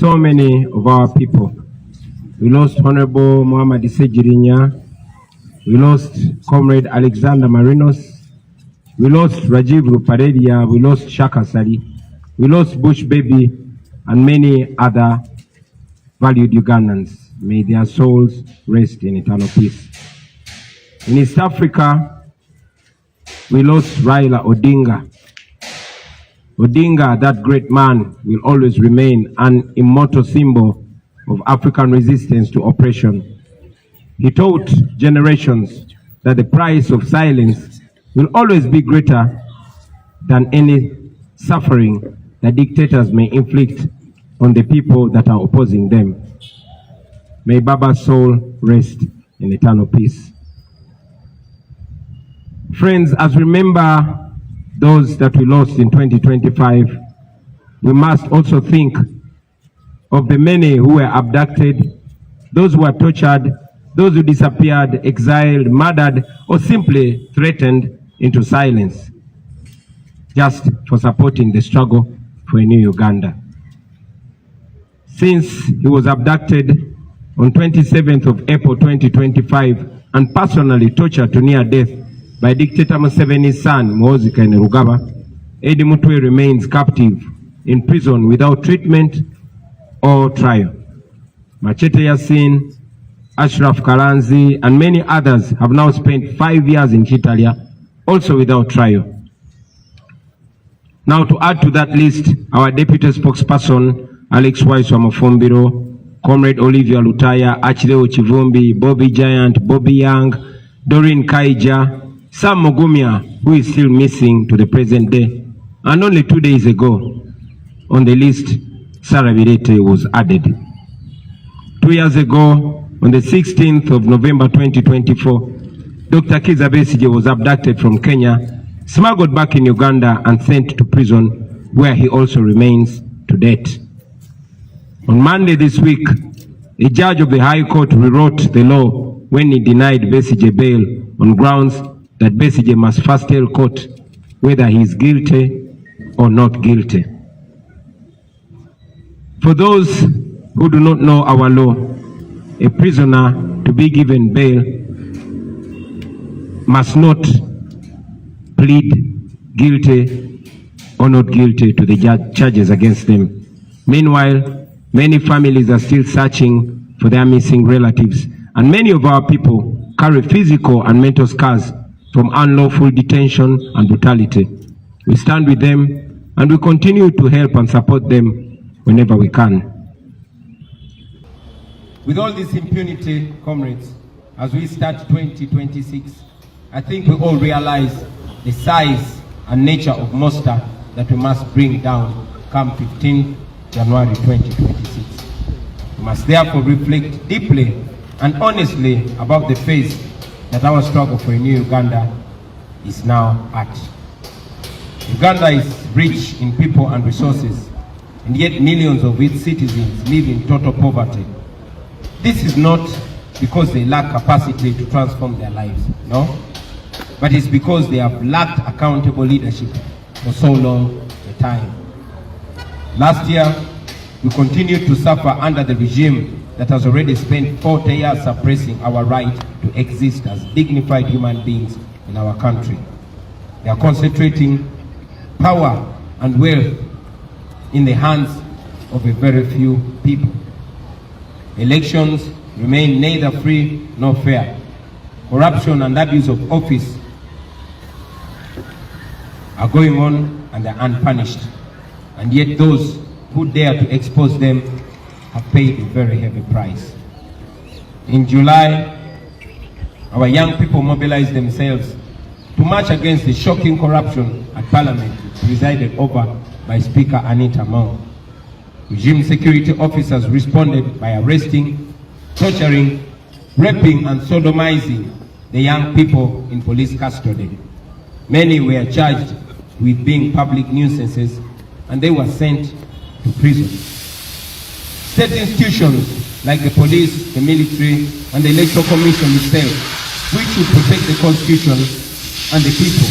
so many of our people. We lost Honorable Muhammad Sejirinya. We lost Comrade Alexander Marinos. We lost Rajiv Ruparelia. We lost Shaka Sali. We lost Bush Baby and many other valued Ugandans. May their souls rest in eternal peace. In East Africa, we lost Raila Odinga. Odinga, that great man, will always remain an immortal symbol of African resistance to oppression. He taught generations that the price of silence will always be greater than any suffering that dictators may inflict on the people that are opposing them. May Baba's soul rest in eternal peace. Friends, as we remember those that we lost in 2025, we must also think of the many who were abducted, those who were tortured, those who disappeared, exiled, murdered, or simply threatened into silence, just for supporting the struggle for a new Uganda. Since he was abducted on 27th of April 2025 and personally tortured to near death by dictator Museveni's son, Muhoozi Kainerugaba, Eddie Mutwe remains captive in prison without treatment or trial. Machete Yasin, Ashraf Karanzi, and many others have now spent 5 years in Kitalia, also without trial. Now, to add to that list, our deputy spokesperson, Alex Waiswa Mafumbiro, Comrade Olivia Lutaya, H.E Bobi Giant, Bobby Young, Doreen Kaija, Sam Mogumia, who is still missing to the present day, and only 2 days ago, on the list, Sarah Virete was added. 2 years ago, on the 16th of November 2024, Dr. Kizza Besigye was abducted from Kenya, smuggled back in Uganda, and sent to prison, where he also remains to date. On Monday this week, a judge of the High Court rewrote the law when he denied Besigye bail on grounds that Besigye must first tell court whether he is guilty or not guilty. For those who do not know our law, a prisoner to be given bail must not plead guilty or not guilty to the charges against them. Meanwhile, many families are still searching for their missing relatives, and many of our people carry physical and mental scars from unlawful detention and brutality. We stand with them, and we continue to help and support them whenever we can. With all this impunity, comrades, as we start 2026, I think we all realize the size and nature of monster that we must bring down come 15 January 2026. We must therefore reflect deeply and honestly about the phase that our struggle for a new Uganda is now at. Uganda is rich in people and resources, and yet millions of its citizens live in total poverty. This is not because they lack capacity to transform their lives, no, but it's because they have lacked accountable leadership for so long a time. Last year, we continued to suffer under the regime that has already spent 40 years suppressing our right to exist as dignified human beings in our country. They are concentrating power and wealth in the hands of a very few people. Elections remain neither free nor fair. Corruption and abuse of office are going on and are unpunished. And yet those who dare to expose them have paid a very heavy price. In July, our young people mobilized themselves to march against the shocking corruption at Parliament presided over by Speaker Anita Mao. Regime security officers responded by arresting, torturing, raping and sodomizing the young people in police custody. Many were charged with being public nuisances and they were sent to prison. State institutions like the police, the military and the Electoral Commission itself, which should protect the Constitution and the people,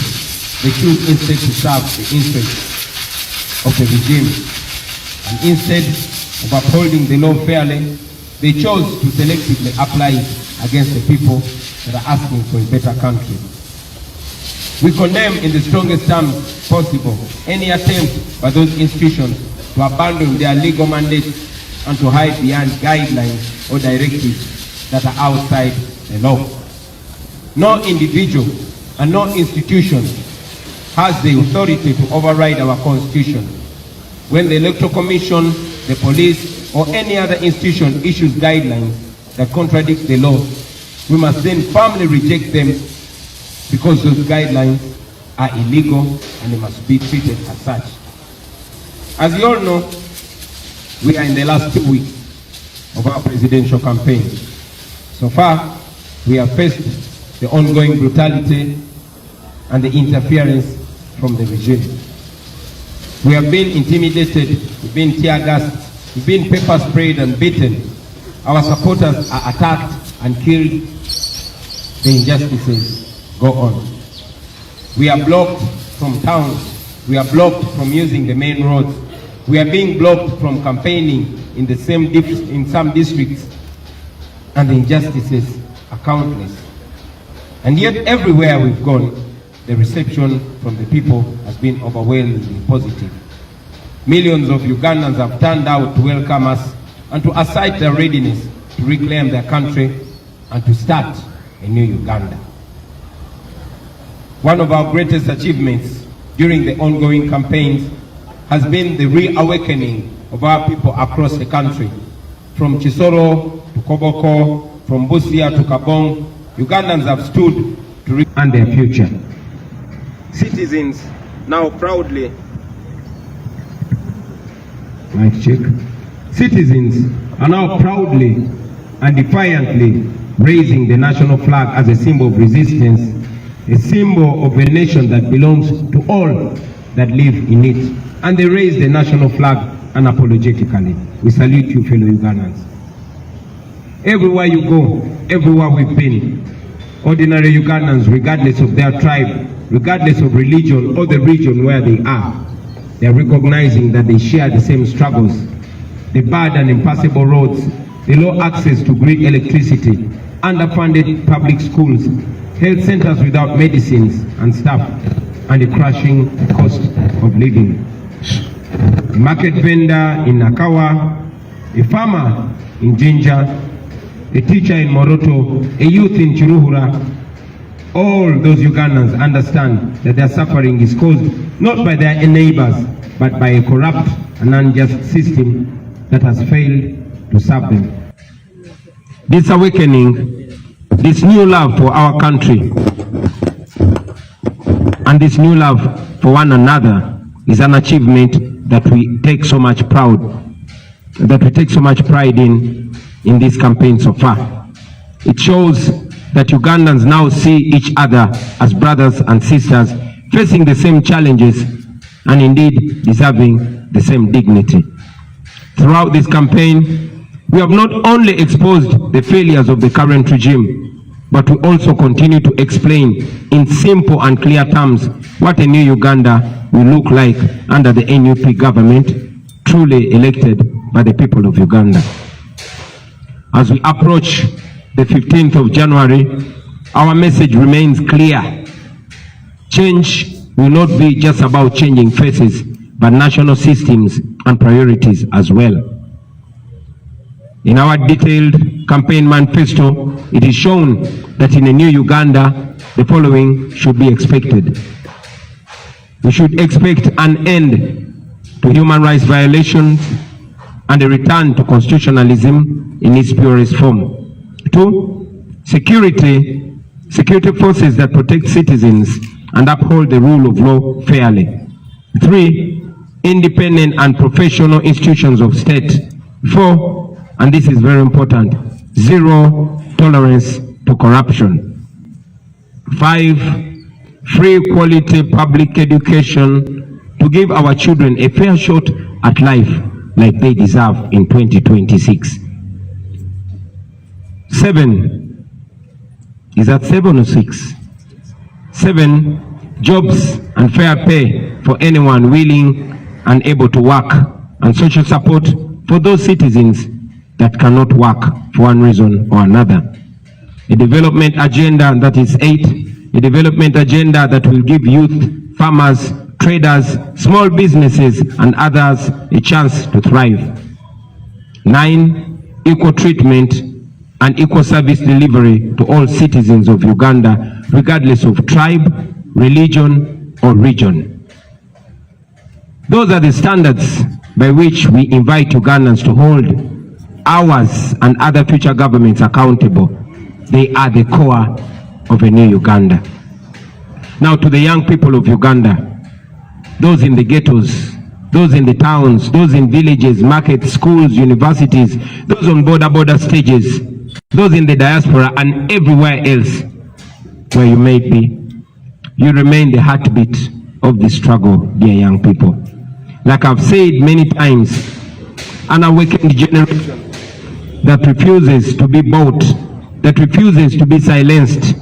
they choose instead to serve the interests of the regime. And instead of upholding the law fairly, they chose to selectively apply it against the people that are asking for a better country. We condemn in the strongest terms possible any attempt by those institutions to abandon their legal mandates and to hide behind guidelines or directives that are outside the law. No individual and no institution has the authority to override our Constitution. When the Electoral Commission, the police, or any other institution issues guidelines that contradict the law, we must then firmly reject them because those guidelines are illegal and they must be treated as such. As you all know, we are in the last 2 weeks of our presidential campaign. So far, we have faced the ongoing brutality and the interference from the regime. We have been intimidated, we've been tear gassed, we've been pepper sprayed and beaten. Our supporters are attacked and killed. The injustices go on. We are blocked from towns. We are blocked from using the main roads. We are being blocked from campaigning in some districts, and the injustices are countless. And yet everywhere we've gone, the reception from the people has been overwhelmingly positive. Millions of Ugandans have turned out to welcome us and to assert their readiness to reclaim their country and to start a new Uganda. One of our greatest achievements during the ongoing campaigns has been the reawakening of our people across the country. From Chisoro to Koboko, from Busia to Kabong, Ugandans have stood to and their future. Citizens now proudly, Citizens are now proudly and defiantly raising the national flag as a symbol of resistance, a symbol of a nation that belongs to all that live in it. And they raise the national flag unapologetically. We salute you, fellow Ugandans. Everywhere you go, everywhere we've been, ordinary Ugandans, regardless of their tribe, regardless of religion or the region where they are recognizing that they share the same struggles. The bad and impassable roads, the low access to green electricity, underfunded public schools, health centers without medicines and staff, and the crashing cost of living. A market vendor in Nakawa, a farmer in Jinja, a teacher in Moroto, a youth in Chiruhura, all those Ugandans understand that their suffering is caused not by their neighbors, but by a corrupt and unjust system that has failed to serve them. This awakening, this new love for our country, and this new love for one another is an achievement that we take so much pride in this campaign so far. It shows that Ugandans now see each other as brothers and sisters, facing the same challenges and indeed deserving the same dignity. Throughout this campaign, we have not only exposed the failures of the current regime, but we also continue to explain in simple and clear terms what a new Uganda will look like under the NUP government, truly elected by the people of Uganda. As we approach the 15th of January, our message remains clear. Change will not be just about changing faces, but national systems and priorities as well. In our detailed campaign manifesto, it is shown that in a new Uganda, the following should be expected. We should expect an end to human rights violations and a return to constitutionalism in its purest form. 2, security forces that protect citizens and uphold the rule of law fairly. 3, independent and professional institutions of state. 4, and this is very important, zero tolerance to corruption. 5, free quality public education to give our children a fair shot at life like they deserve in 2026. 7, is that 7 or 6? 7, jobs and fair pay for anyone willing and able to work, and social support for those citizens that cannot work for one reason or another. A development agenda that is 8, a development agenda that will give youth, farmers, traders, small businesses and others a chance to thrive. 9, equal treatment and equal service delivery to all citizens of Uganda, regardless of tribe, religion, or region. Those are the standards by which we invite Ugandans to hold ours and other future governments accountable. They are the core of a new Uganda. Now to the young people of Uganda, those in the ghettos, those in the towns, those in villages, markets, schools, universities, those on border stages, those in the diaspora and everywhere else where you may be, you remain the heartbeat of the struggle, dear young people. Like I've said many times, an awakened generation that refuses to be bought, that refuses to be silenced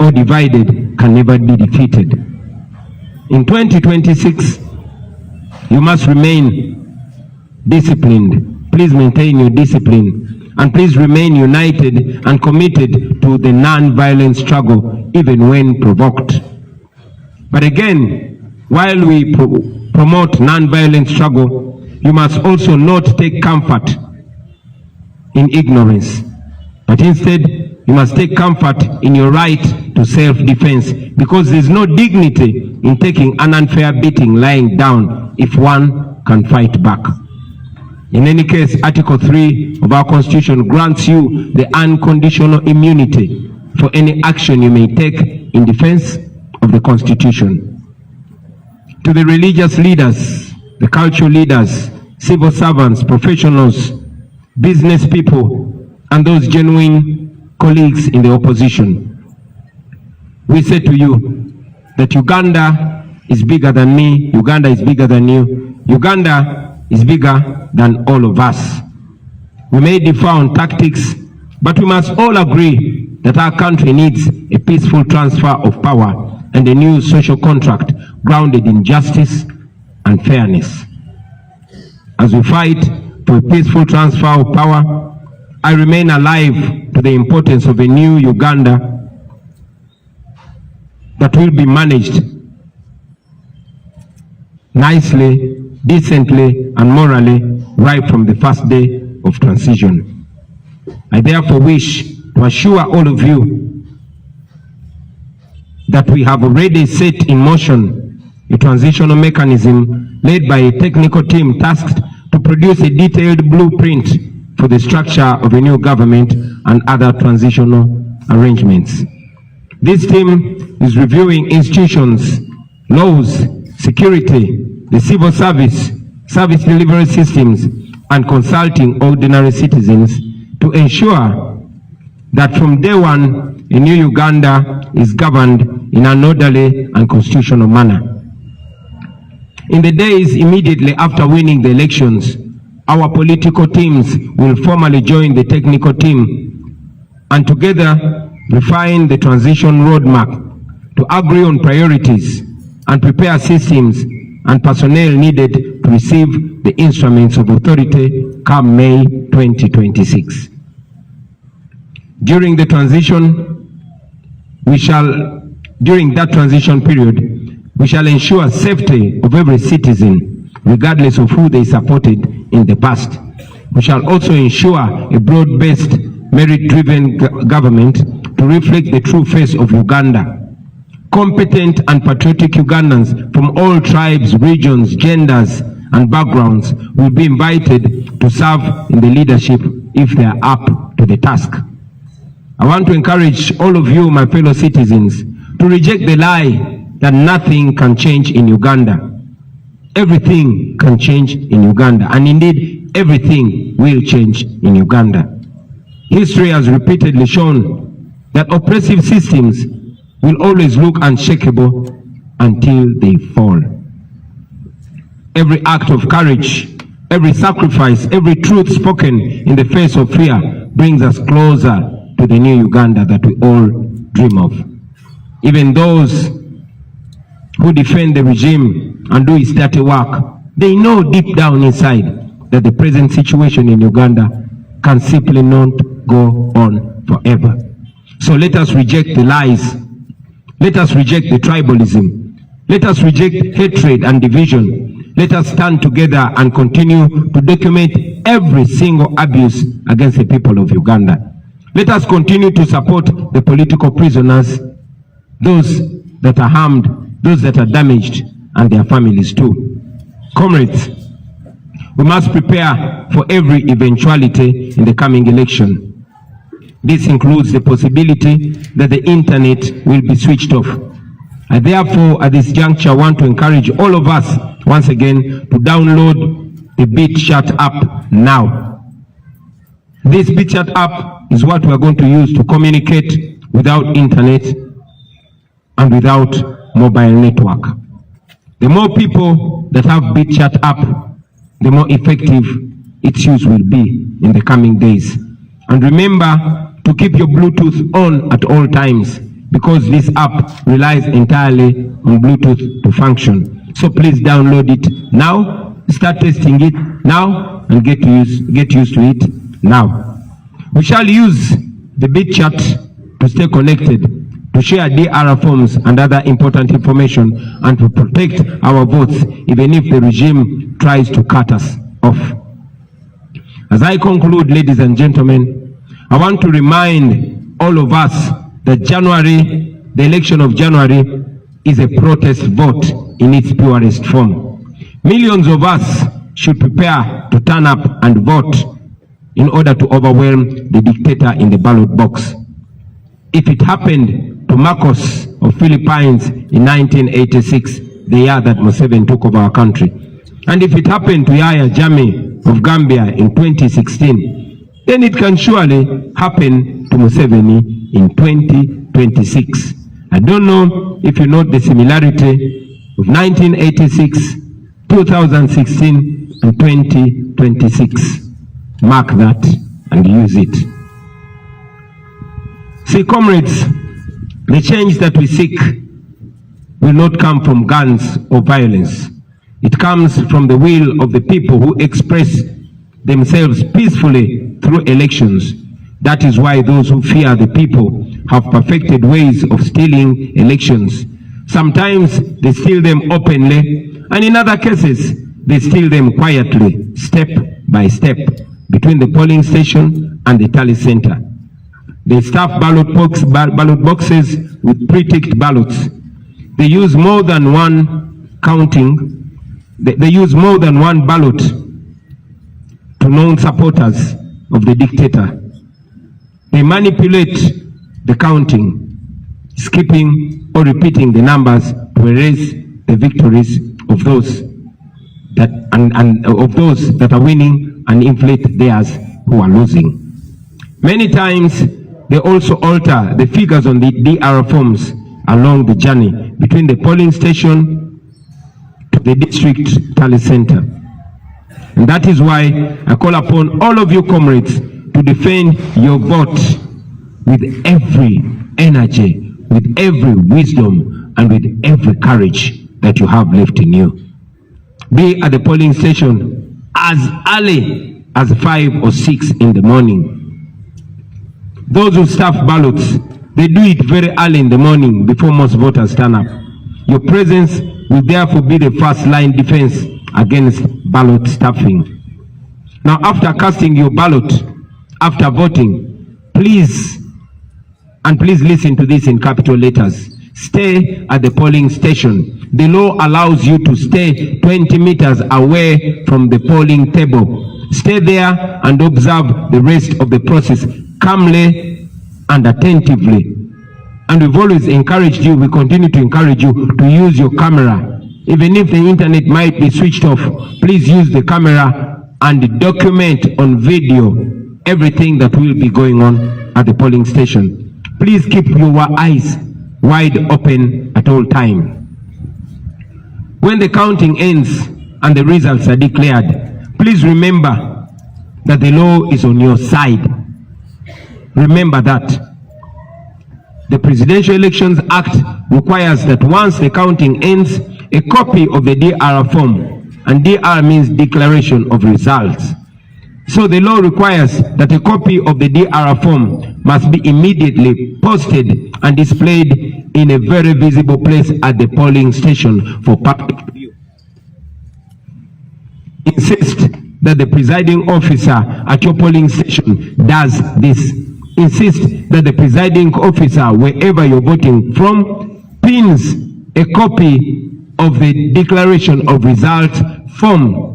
or divided can never be defeated. In 2026, you must remain disciplined. Please maintain your discipline and please remain united and committed to the non-violent struggle even when provoked. But again, while we promote non-violent struggle, you must also not take comfort in ignorance, but instead you must take comfort in your right to self-defense, because there's no dignity in taking an unfair beating lying down if one can fight back. In any case, Article 3 of our Constitution grants you the unconditional immunity for any action you may take in defense of the Constitution. To the religious leaders, the cultural leaders, civil servants, professionals, business people, and those genuine colleagues in the opposition, we say to you that Uganda is bigger than me, Uganda is bigger than you, Uganda is bigger than all of us. We may differ on tactics, but we must all agree that our country needs a peaceful transfer of power and a new social contract grounded in justice and fairness. As we fight for a peaceful transfer of power, I remain alive to the importance of a new Uganda that will be managed nicely, decently, and morally right from the first day of transition. I therefore wish to assure all of you that we have already set in motion a transitional mechanism led by a technical team tasked to produce a detailed blueprint for the structure of a new government and other transitional arrangements. This team is reviewing institutions, laws, security, the civil service, service delivery systems, and consulting ordinary citizens to ensure that from day one, a new Uganda is governed in an orderly and constitutional manner. In the days immediately after winning the elections, our political teams will formally join the technical team and together refine the transition roadmap to agree on priorities and prepare systems and personnel needed to receive the instruments of authority come May 2026. During that transition period, we shall ensure safety of every citizen, regardless of who they supported in the past. We shall also ensure a broad-based, merit-driven government to reflect the true face of Uganda. Competent and patriotic Ugandans from all tribes, regions, genders, and backgrounds will be invited to serve in the leadership if they are up to the task. I want to encourage all of you, my fellow citizens, to reject the lie that nothing can change in Uganda. Everything can change in Uganda, and indeed, everything will change in Uganda. History has repeatedly shown that oppressive systems will always look unshakable until they fall. Every act of courage, every sacrifice, every truth spoken in the face of fear brings us closer to the new Uganda that we all dream of. Even those who defend the regime and do its dirty work, they know deep down inside that the present situation in Uganda can simply not go on forever. So let us reject the lies. Let us reject the tribalism. Let us reject hatred and division. Let us stand together and continue to document every single abuse against the people of Uganda. Let us continue to support the political prisoners, those that are harmed, those that are damaged, and their families too. Comrades, we must prepare for every eventuality in the coming election. This includes the possibility that the internet will be switched off. I therefore, at this juncture, want to encourage all of us, once again, to download the BitChat app now. This BitChat app is what we are going to use to communicate without internet and without mobile network. The more people that have BitChat app, the more effective its use will be in the coming days. And remember to keep your Bluetooth on at all times, because this app relies entirely on Bluetooth to function. So please download it now, start testing it now, and get used to it now. We shall use the BitChat to stay connected, to share DR forms and other important information, and to protect our votes even if the regime tries to cut us off. As I conclude, ladies and gentlemen, I want to remind all of us that the election of January is a protest vote in its purest form. Millions of us should prepare to turn up and vote in order to overwhelm the dictator in the ballot box. If it happened to Marcos of Philippines in 1986, the year that Museveni took over our country, and if it happened to Yahya Jammeh of Gambia in 2016, then it can surely happen to Museveni in 2026. I don't know if you note the similarity of 1986, 2016, and 2026. Mark that and use it. See, comrades, the change that we seek will not come from guns or violence. It comes from the will of the people who express themselves peacefully through elections. That is why those who fear the people have perfected ways of stealing elections. Sometimes they steal them openly, and in other cases, they steal them quietly, step by step, between the polling station and the tally center. They stuff ballot boxes with pre-ticked ballots. They use more than one counting. They use more than one ballot to known supporters of the dictator. They manipulate the counting, skipping or repeating the numbers to erase the victories of those that are winning and inflate theirs who are losing. Many times they also alter the figures on the DR forms along the journey between the polling station to the district tally center. And that is why I call upon all of you comrades to defend your vote with every energy, with every wisdom, and with every courage that you have left in you. Be at the polling station as early as 5 or 6 in the morning. Those who stuff ballots, they do it very early in the morning before most voters turn up. Your presence will therefore be the first line defense against ballot stuffing. Now, after casting your ballot, after voting, please listen to this in capital letters. Stay at the polling station. The law allows you to stay 20 meters away from the polling table. Stay there and observe the rest of the process calmly and attentively. And we've always encouraged you, we continue to encourage you to use your camera. Even if the internet might be switched off, please use the camera and document on video everything that will be going on at the polling station. Please keep your eyes wide open at all times. When the counting ends and the results are declared, please remember that the law is on your side. Remember that. The Presidential Elections Act requires that once the counting ends, a copy of the DR form and DR means declaration of results. So the law requires that a copy of the DR form must be immediately posted and displayed in a very visible place at the polling station for public view. Insist that the presiding officer at your polling station does this. Insist that the presiding officer, wherever you're voting from, pins a copy of the declaration of results form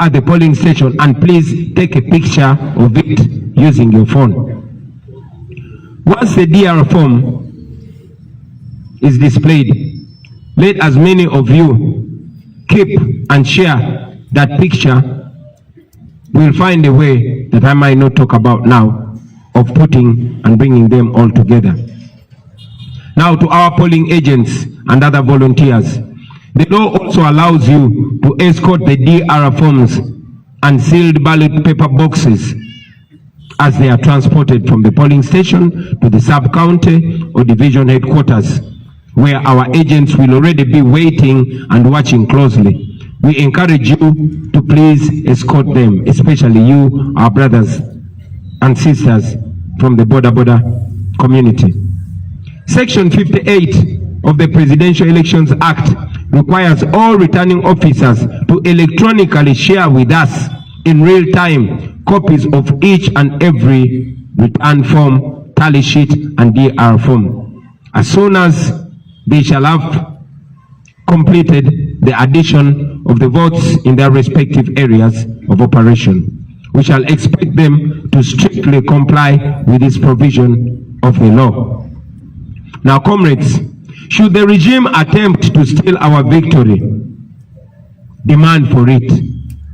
at the polling station, and please take a picture of it using your phone. Once the DR form is displayed, let as many of you keep and share that picture. We'll find a way that I might not talk about now of putting and bringing them all together. Now, to our polling agents and other volunteers, the law also allows you to escort the DR forms and sealed ballot paper boxes as they are transported from the polling station to the sub-county or division headquarters, where our agents will already be waiting and watching closely. We encourage you to please escort them, especially you, our brothers and sisters from the border community. Section 58 of the Presidential Elections Act requires all returning officers to electronically share with us in real time copies of each and every return form, tally sheet, and DR form. As soon as they shall have completed the addition of the votes in their respective areas of operation, we shall expect them to strictly comply with this provision of the law. Now, comrades, should the regime attempt to steal our victory, demand for it.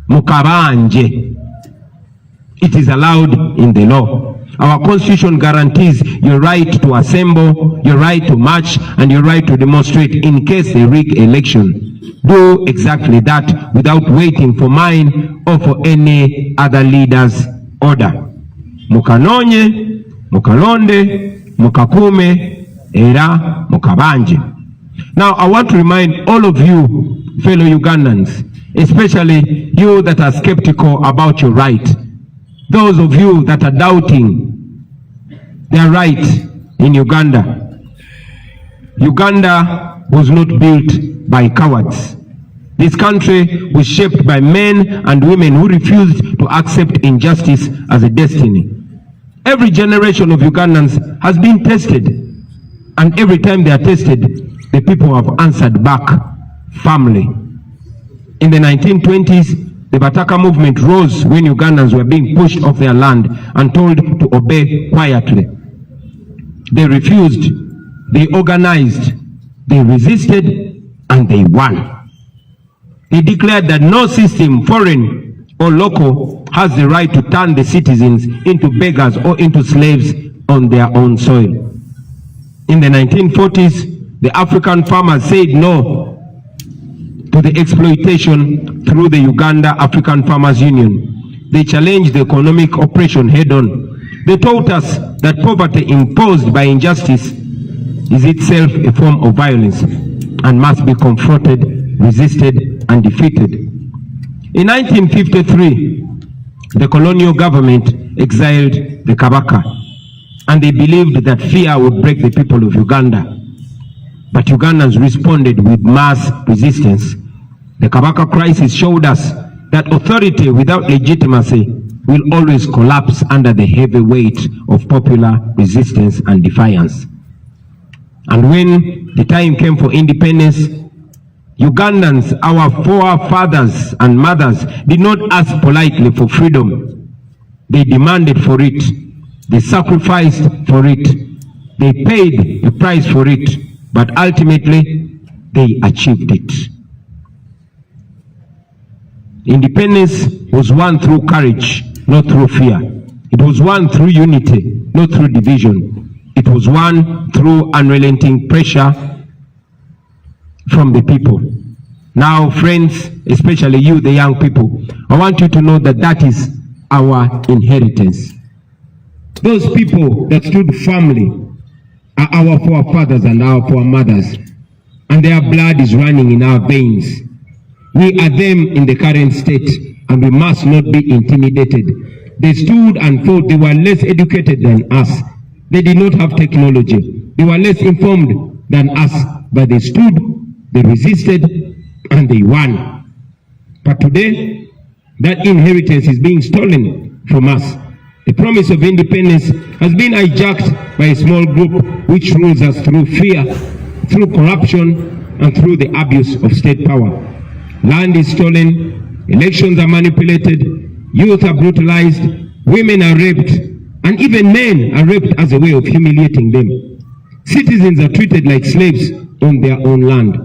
Mukabanje. It is allowed in the law. Our constitution guarantees your right to assemble, your right to march, and your right to demonstrate in case they rig election. Do exactly that without waiting for mine or for any other leader's order. Mukanonye, mukalonde, mukakume, era mukabanje. Now, I want to remind all of you, fellow Ugandans, especially you that are skeptical about your right, those of you that are doubting their right in Uganda. Uganda was not built by cowards. This country was shaped by men and women who refused to accept injustice as a destiny. Every generation of Ugandans has been tested, and every time they are tested, the people have answered back firmly. In the 1920s, the Bataka movement rose when Ugandans were being pushed off their land and told to obey quietly. They refused, they organized, they resisted, and they won. They declared that no system, foreign or local, has the right to turn the citizens into beggars or into slaves on their own soil. In the 1940s, the African farmers said no to the exploitation through the Uganda African Farmers Union. They challenged the economic oppression head-on. They taught us that poverty imposed by injustice is itself a form of violence and must be confronted, resisted, and defeated. In 1953, the colonial government exiled the Kabaka, and they believed that fear would break the people of Uganda. But Ugandans responded with mass resistance. The Kabaka crisis showed us that authority without legitimacy will always collapse under the heavy weight of popular resistance and defiance. And when the time came for independence, Ugandans, our forefathers and mothers, did not ask politely for freedom. They demanded for it. They sacrificed for it. They paid the price for it. But ultimately, they achieved it. Independence was won through courage, not through fear. It was won through unity, not through division. It was won through unrelenting pressure from the people. Now, friends, especially you, the young people, I want you to know that that is our inheritance. Those people that stood firmly are our forefathers and our foremothers, and their blood is running in our veins. We are them in the current state, and we must not be intimidated. They stood and thought they were less educated than us. They did not have technology. They were less informed than us, but they stood, they resisted, and they won. But today, that inheritance is being stolen from us. The promise of independence has been hijacked by a small group which rules us through fear, through corruption, and through the abuse of state power. Land is stolen, elections are manipulated, youth are brutalized, women are raped, and even men are raped as a way of humiliating them. Citizens are treated like slaves on their own land.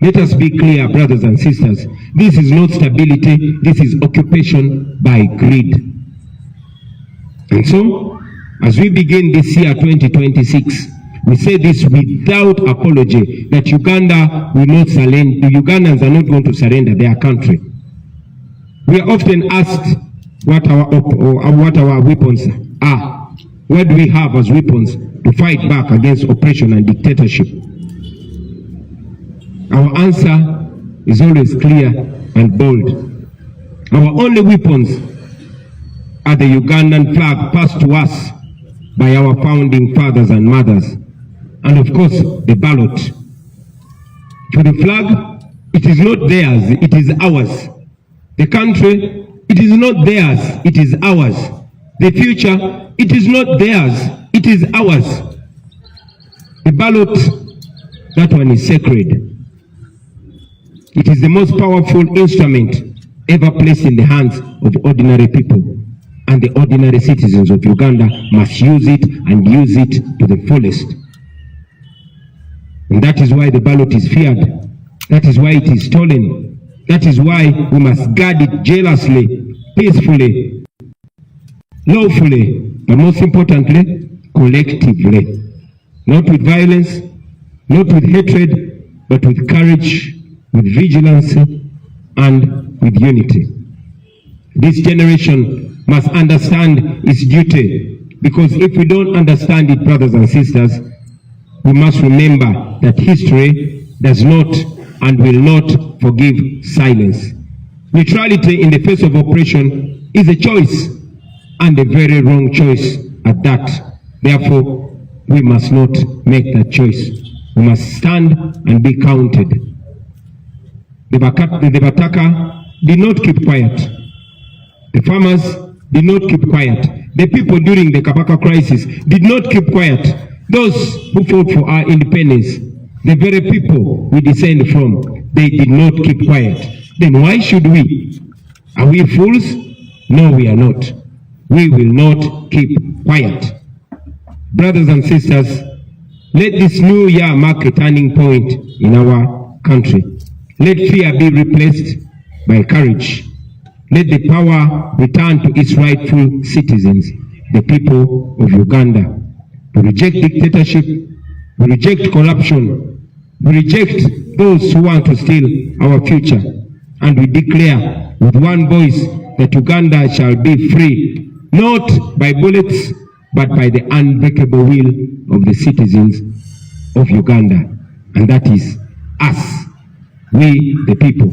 Let us be clear, brothers and sisters. This is not stability, this is occupation by greed. And so, as we begin this year 2026, we say this without apology, that Uganda will not surrender, the Ugandans are not going to surrender their country. We are often asked what our weapons are. What do we have as weapons to fight back against oppression and dictatorship? Our answer is always clear and bold. Our only weapons are the Ugandan flag passed to us by our founding fathers and mothers, and of course the ballot. For the flag, it is not theirs, it is ours. The country, it is not theirs, it is ours. The future, it is not theirs, it is ours. The ballot, that one is sacred. It is the most powerful instrument ever placed in the hands of ordinary people. And the ordinary citizens of Uganda must use it and use it to the fullest. And that is why the ballot is feared. That is why it is stolen. That is why we must guard it jealously, peacefully, lawfully, but most importantly, collectively. Not with violence, not with hatred, but with courage, with vigilance, and with unity. This generation must understand its duty, because if we don't understand it, brothers and sisters, we must remember that history does not and will not forgive silence. Neutrality in the face of oppression is a choice, and a very wrong choice at that. Therefore, we must not make that choice. We must stand and be counted. The Bataka did not keep quiet. The farmers did not keep quiet. The people during the Kabaka crisis did not keep quiet. Those who fought for our independence, the very people we descend from, they did not keep quiet. Then why should we? Are we fools? No, we are not. We will not keep quiet. Brothers and sisters, let this new year mark a turning point in our country. Let fear be replaced by courage. Let the power return to its rightful citizens, the people of Uganda. We reject dictatorship, we reject corruption, we reject those who want to steal our future, and we declare with one voice that Uganda shall be free, not by bullets, but by the unbreakable will of the citizens of Uganda, and that is us, we the people.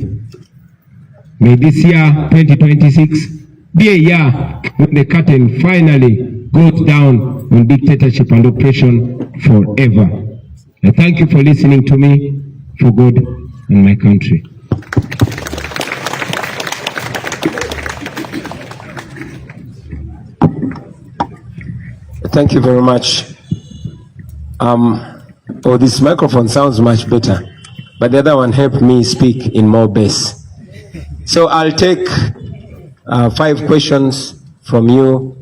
May this year, 2026, be a year when the curtain finally goes down on dictatorship and oppression forever. I thank you for listening to me, for God and my country. Thank you very much. Oh, this microphone sounds much better, but the other one helped me speak in more bass. So I'll take 5 questions from you,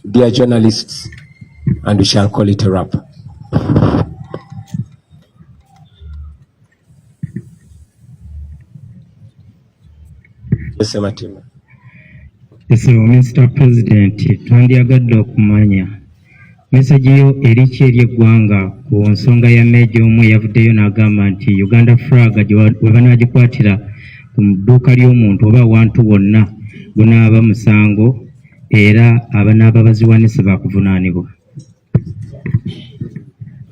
dear journalists, and we shall call it a wrap. Yes, Matima. Yes, Mr. President, twandiyagadde okumanya message yo eriki eri eggwanga ku nsonga ya Meeja omu eyavuddeyo n'agamba nti Uganda flag we banaagikwatira mu dduuka ly'omuntu oba awantu wonna bunaaba musango era abanaaba baziwanise baakuvunaanibwa.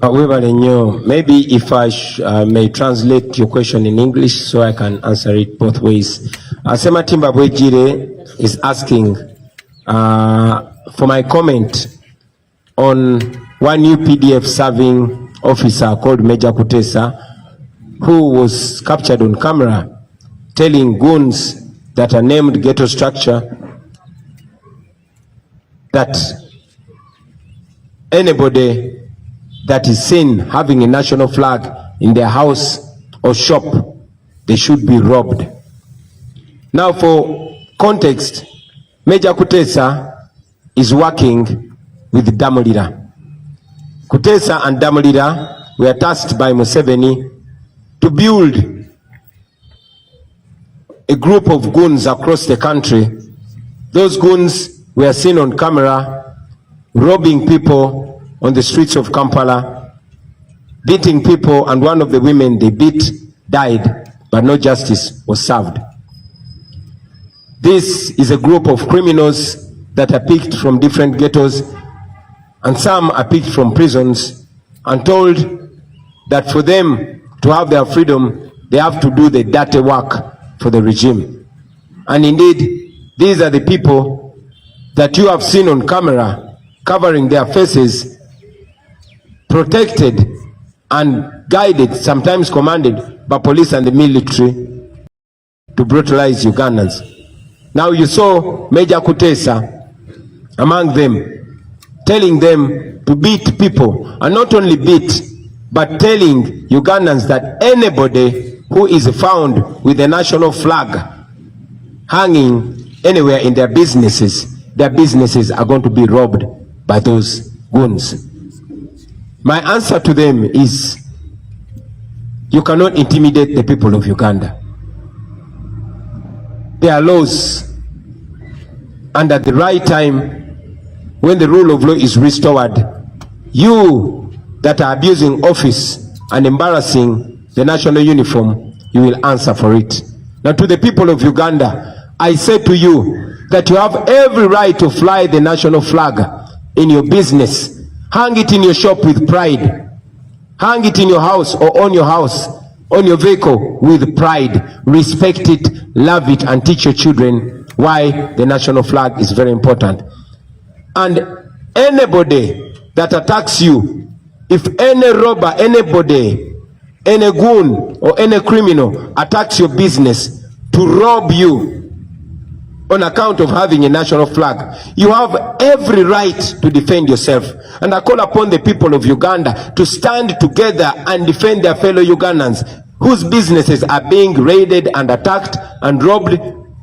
Maybe if I may translate your question in English so I can answer it both ways. Sematimba Bwejire is asking for my comment on one new PDF serving officer called Major Kutesa, who was captured on camera telling goons that are named Ghetto Structure that anybody that is seen having a national flag in their house or shop, they should be robbed. Now, for context, Major Kutesa is working with Damulira. Kutesa and Damulira were tasked by Museveni to build a group of goons across the country. Those goons were seen on camera robbing people on the streets of Kampala, beating people, and one of the women they beat died, but no justice was served. This is a group of criminals that are picked from different ghettos, and some are picked from prisons and told that for them to have their freedom, they have to do the dirty work for the regime. And indeed, these are the people that you have seen on camera covering their faces, protected and guided, sometimes commanded by police and the military to brutalize Ugandans. Now you saw Major Kutesa among them, telling them to beat people, and not only beat, but telling Ugandans that anybody who is found with a national flag hanging anywhere in their businesses are going to be robbed by those goons. My answer to them is, you cannot intimidate the people of Uganda. There are laws, and at the right time, when the rule of law is restored, you that are abusing office and embarrassing the national uniform, you will answer for it. Now, to the people of Uganda, I say to you that you have every right to fly the national flag in your business. Hang it in your shop with pride. Hang it in your house or on your house, on your vehicle with pride. Respect it, love it, and teach your children why the national flag is very important. And anybody that attacks you, if any robber, anybody, any goon or any criminal attacks your business to rob you on account of having a national flag, you have every right to defend yourself. And I call upon the people of Uganda to stand together and defend their fellow Ugandans whose businesses are being raided and attacked and robbed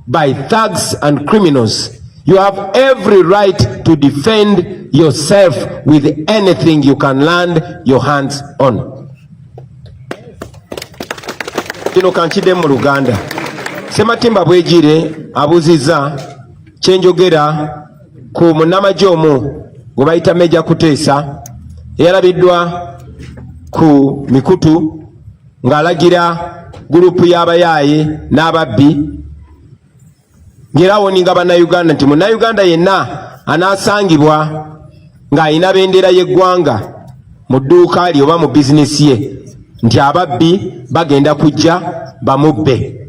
by thugs and criminals. You have every right to defend yourself with anything you can land your hands on. Kino kanchide mu Luganda. Sematimba Bwejire abuziza kyenjogera ku munnamagye omu gwe bayita Major Kutesa eyalabiddwa ku mikutu ng'alagira gurupu y'abayaaye n'ababbi ng'era awoninga bannayuganda nti munnayuganda yenna anaasangibwa ng'alina bendera y'eggwanga mu dduuka lye oba mu bizinesi ye nti ababbi bagenda kujja bamubbe.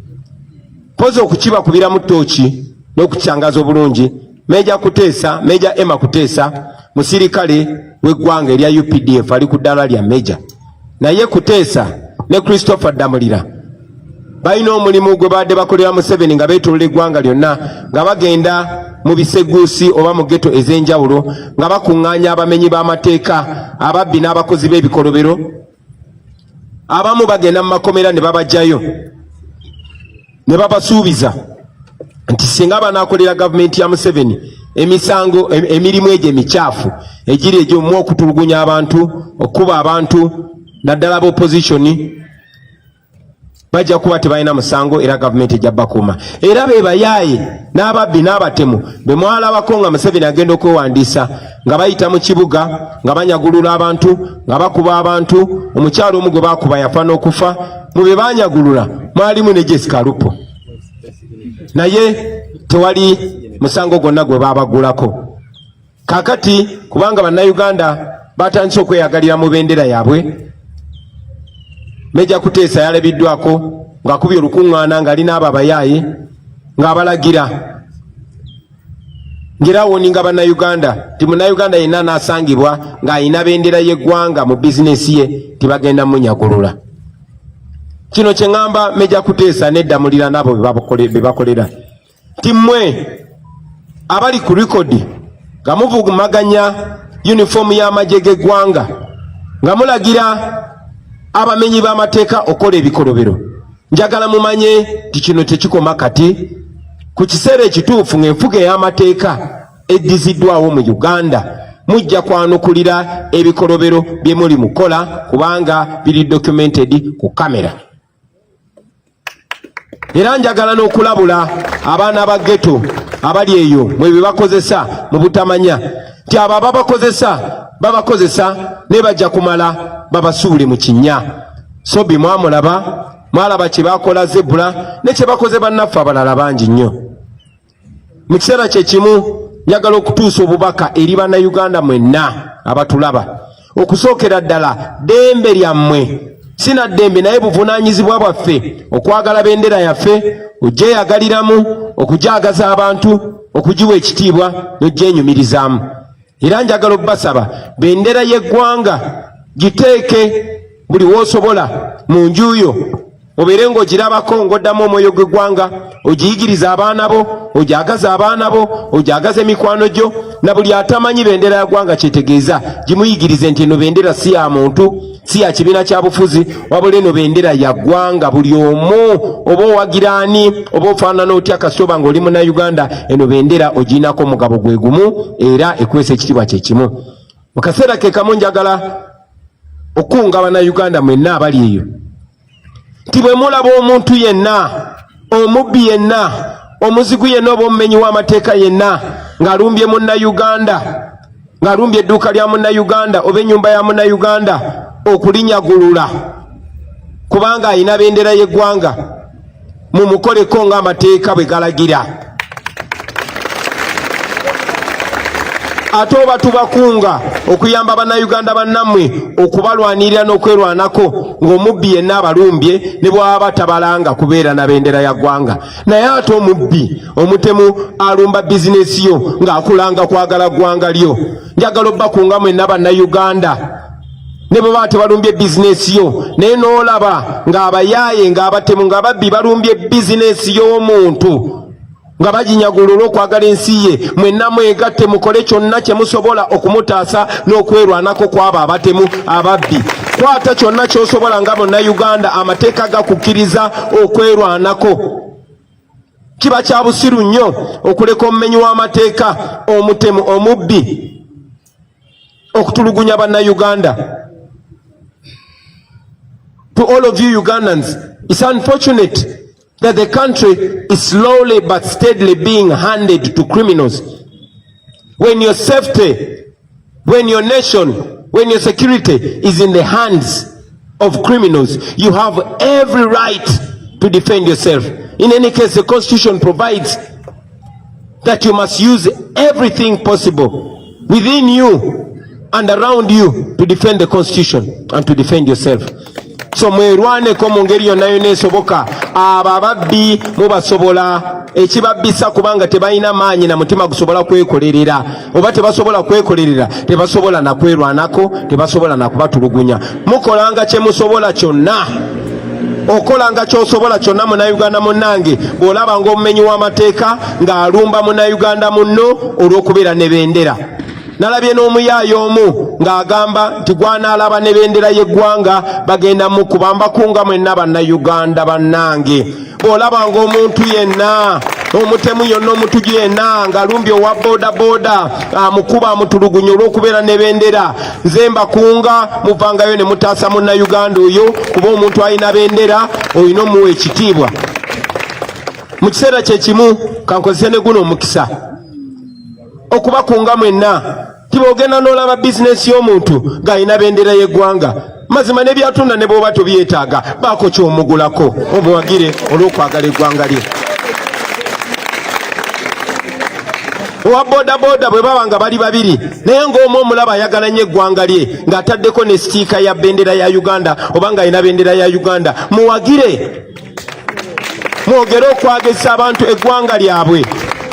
Poza okukiba kubiramu ttooki n'okukyangaza obulungi, Major Kutesa, Major Emma Kutesa, musirikale w'eggwanga erya UPDF ali ku ddala lya Major. Naye Kutesa ne Christopher Damulira balina omulimu gwe badde bakolera Museveni nga beetoolola eggwanga lyonna, nga bagenda mu biseguusi oba mu ghetto ez'enjawulo, nga bakuŋŋaanya abamenyi b'amateeka, ababbi n'abakozi b'ebikolobero. Abamu bagenda mu makomera ne babajjayo ne babasuubiza nti singa banaakolera gavumenti ya Museveni emisango emirimu egyo emikyafu egiri egy'omu okutulugunya abantu, okuba abantu, naddala b'opposition, bajja kuba tebalina musango era gavumenti ejja bakuuma. Era be bayaaye n'ababbi n'abatemu be mwalabako nga Museveni agenda okwewandiisa nga bayita mu kibuga nga banyagulula abantu, nga bakuba abantu. Omukyalo omu gwe bakuba yafa n'okufa. Mu be banyagulula mwalimu ne Jessica Lupo, naye tewali musango gwonna gwe babagulako. Kakati kubanga bannayuganda batandise okweyagalira mu bendera yaabwe. Meja Kuteesa yalabiddwako ng'akubye olukuŋŋaana ng'alina abo abayaaye ng'abalagira ng'erawoninga bannayuganda ti munnayuganda yenna n'asangibwa ng'ayina bendera y'eggwanga mu bizinesi ye tibagenda munyagulula. Kino kye ŋŋamba Meja Kuteesa neddamulira n'abo be bakolera ti mmwe abali ku likodi nga muvugumaganya yunifoomu y'amagye g'eggwanga nga mulagira abamenyi b'amateeka okola ebikolobero, njagala mumanye ti kino tekikoma kati. Ku kiseera ekituufu ng'enfuga ey'amateeka eddiziddwawo mu Uganda mujja kwanukulira ebikolobero bye muli mukola kubanga biri documented ku kamera. Era njagala n'okulabula abaana ba ghetto abali eyo mwe bebakozesa mu butamanya ti abo babakozesa ne bajja kumala babasuule mu kinnya. So bye mwalaba kye bakola Zebula ne kye bakoze bannaffe abalala bangi nnyo. Mu kiseera kye kimu njagala okutuusa obubaka eri bannayuganda mwenna abatulaba. Okusookera ddala ddembe lyammwe sina ddembe naye buvunaanyizibwa bwaffe okwagala bendera yaffe, ogyeyagaliramu, okugyagaza abantu, okugiwa ekitiibwa n'ogyenyumirizaamu. Era njagala obbasaba bendera y'eggwanga giteeke buli w'osobola mu njuyo, obeere ng'ogirabako ng'oddamu omwoyo gw'eggwanga, ogiyigiriza abaana bo, ogyagaza abaana bo, ogyagaza emikwano gyo, na buli atamanyi bendera ya ggwanga kyetegeeza gimuyigirize nti eno bendera si ya muntu, si ya kibiina kya bufuzi, wabula eno bendera ya ggwanga buli omu. Oba owagiraani oba ofaanana otya kasooba ng'oli munnayuganda, eno bendera ogiinako omugabo gwe gumu era ekwesa ekitiibwa kye kimu. Mu kaseera ke kamu njagala okunga bannayuganda mwenna abali eyo ti bwe mulaba omuntu yenna, omubbi yenna, omuzigu yenna oba omumenyi w'amateeka yenna ng'alumbye munnayuganda, ng'alumbye edduuka lya munnayuganda oba ennyumba ya munnayuganda, okulinyagulula kubanga ayina bendera y'eggwanga, mumukoleko ng'amateeka bwe galagira. Ate oba tubakunga okuyamba bannayuganda bannammwe okubalwanirira n'okwerwanako ng'omubbi yenna abalumbye ne bw'aba tabalanga kubeera na bendera ya ggwanga. Naye ate omubbi omutemu alumba bizinesi yo ng'akulanga kwagala ggwanga lyo. Njagala obbakunga mwenna bannayuganda ne bwe baba tebalumbye bizinesi yo naye n'olaba ng'abayaaye ng'abatemu ng'ababbi balumbye bizinesi y'omuntu nga baginyagulula okwagala ensi ye, mwenna mwegatte mukole kyonna kye musobola okumutaasa n'okwerwanako kw'abo abatemu ababbi. Kwata kyonna ky'osobola nga munnayuganda, amateeka gakukkiriza okwerwanako. Kiba kya busiru nnyo okuleka omumenyi w'amateeka, omutemu, omubbi okutulugunya bannayuganda. To all of you Ugandans, it's unfortunate that the country is slowly but steadily being handed to criminals. When your safety, when your nation, when your security is in the hands of criminals, you have every right to defend yourself. In any case, the Constitution provides that you must use everything possible within you and around you to defend the Constitution and to defend yourself. So mwerwaneko mu ngeri yonna yonna esoboka. Abo ababbi mubasobola, ekibabbisa kubanga tebalina maanyi na mutima gusobola kwekolerera, oba tebasobola kwekolerera tebasobola na kwerwanako, tebasobola na kubatulugunya. Mukolanga kye musobola kyonna, okolanga ky'osobola kyonna munnayuganda munnange bw'olaba ng'omumenyi w'amateeka ng'alumba munnayuganda munno olw'okubeera ne bendera. Nalabye n'omuyaayo omu ng'agamba nti gwanaalaba ne bendera y'eggwanga bagenda mukuba. Mbakunga mwenna bannayuganda bannange, bw'olaba ng'omuntu yenna, omutemu yonna, omutuju yenna ng'alumbye owa boda amukuba amutulugunya olw'okubeera ne bendera, nze mbakunga muvangayo ne mutaasa munnayuganda oyo, kuba omuntu alina bendera olina omuwa ekitiibwa. Mu kiseera kye kimu kankozese ne guno omukisa okubakunga mwenna. Tibogenda n'olaba bizinesi y'omuntu ng'alina bendera y'eggwanga, mazima ne byatunda ne bw'oba tobyetaaga baako ky'omugulako omuwagire olw'okwagala eggwanga lye. owa bodaboda bwe baba nga bali babiri naye ng'omu omulaba ayagala nnyo eggwanga lye ng'ataddeko ne sitiika ya bendera ya Uganda oba ng'alina bendera ya Uganda, muwagire mwogere okwagesa abantu eggwanga lyabwe.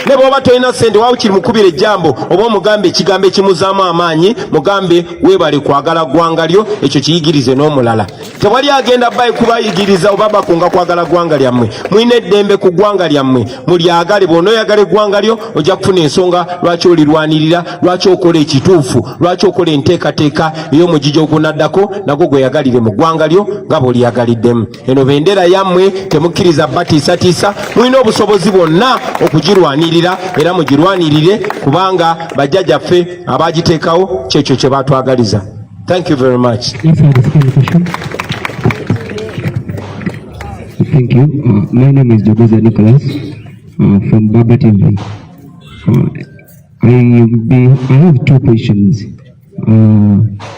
Ne bw'oba tolina ssente waawe kiri mukubira ejjambo oba omugambe ekigambo ekimuzaamu amaanyi, mugambe weebale kwagala ggwanga lyo, ekyo kiyigirize n'omulala. Tewali agenda kubayigiriza oba bakunga kwagala ggwanga lyammwe. Mulina eddembe ku ggwanga lyammwe, mulyagale. Bw'onooyagala eggwanga lyo ojja kufuna ensonga lwaki olirwanirira, lwaki okola ekituufu, lwaki okola enteekateeka ey'omugigi ogunaddako nagwo gweyagalire mu ggwanga lyo nga bw'oliyagaliddemu. Eno bendera yammwe temukkiriza batiisatiisa, mulina obusobozi bwonna okugirwanirira era mugirwanirire kubanga bajjajjaffe abagiteekawo kyekyo kye batwagaliza. Thank you very much. Thank you. My name is Jogoza Nicholas from Baba TV. I have two questions.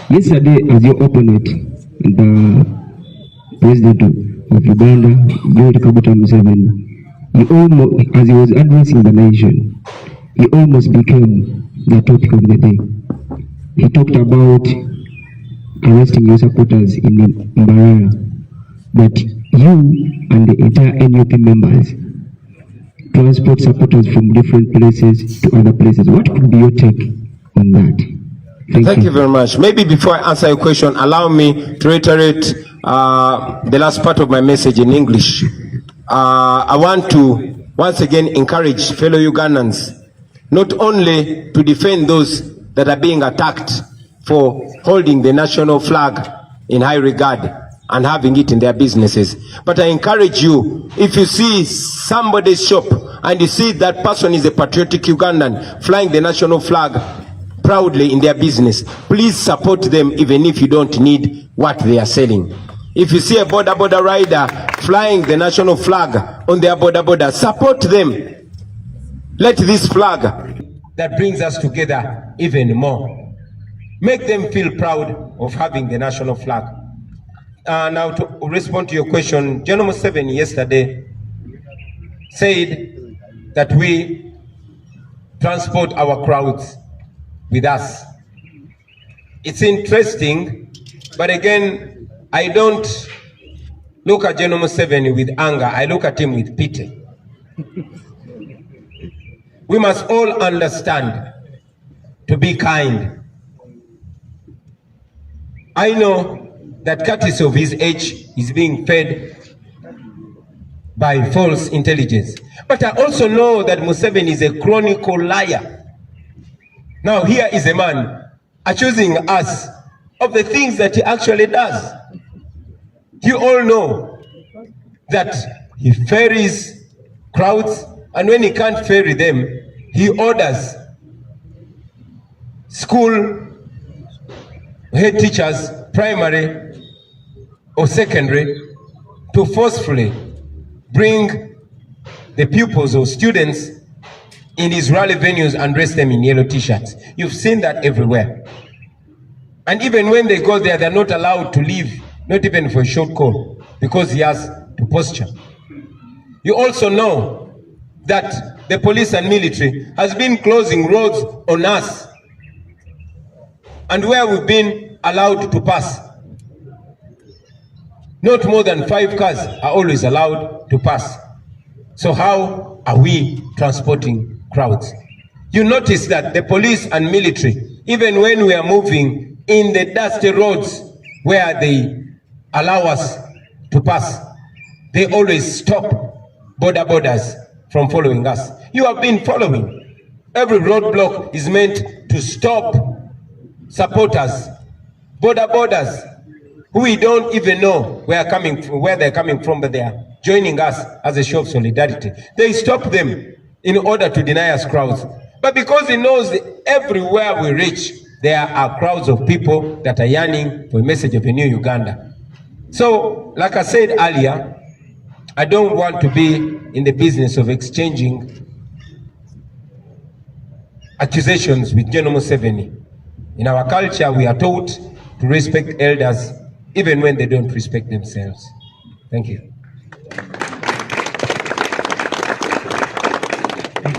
Yesterday, as your opponent, the President of Uganda, Yoweri Kaguta Museveni, he almost, as he was addressing the nation, he almost became the topic of the day. He talked about arresting your supporters in Mbarara, but you and the entire NUP members transport supporters from different places to other places. What could be your take on that? Thank you very much. Maybe before I answer your question, allow me to reiterate the last part of my message in English. I want to once again encourage fellow Ugandans not only to defend those that are being attacked for holding the national flag in high regard and having it in their businesses, but I encourage you, if you see somebody's shop and you see that person is a patriotic Ugandan flying the national flag proudly in their business, please support them even if you don't need what they are selling. If you see a border rider flying the national flag on their border, support them. Let this flag that brings us together even more, make them feel proud of having the national flag. Now to respond to your question, General Museveni yesterday said that we transport our crowds with us. It's interesting, but again, I don't look at General Museveni with anger. I look at him with pity. We must all understand to be kind. I know that courtesy of his age is being fed by false intelligence. But I also know that Museveni is a chronicle liar. Now here is a man accusing us of the things that he actually does. You all know that he ferries crowds, and when he can't ferry them, he orders school head teachers, primary or secondary, to forcefully bring the pupils or students in his rally venues and dress them in yellow t-shirts. You've seen that everywhere. And even when they go there, they're not allowed to leave, not even for a short call, because he has to posture. You also know that the police and military has been closing roads on us, and where we've been allowed to pass, not more than 5 cars are always allowed to pass. So how are we transporting crowds? You notice that the police and military, even when we are moving in the dusty roads where they allow us to pass, they always stop borders from following us. You have been following. Every roadblock is meant to stop supporters, borders, who we don't even know where they're coming from, but they are joining us as a show of solidarity. They stop them in order to deny us crowds. But because he knows that everywhere we reach, there are crowds of people that are yearning for a message of a new Uganda. So, like I said earlier, I don't want to be in the business of exchanging accusations with General Museveni. In our culture, we are taught to respect elders even when they don't respect themselves. Thank you.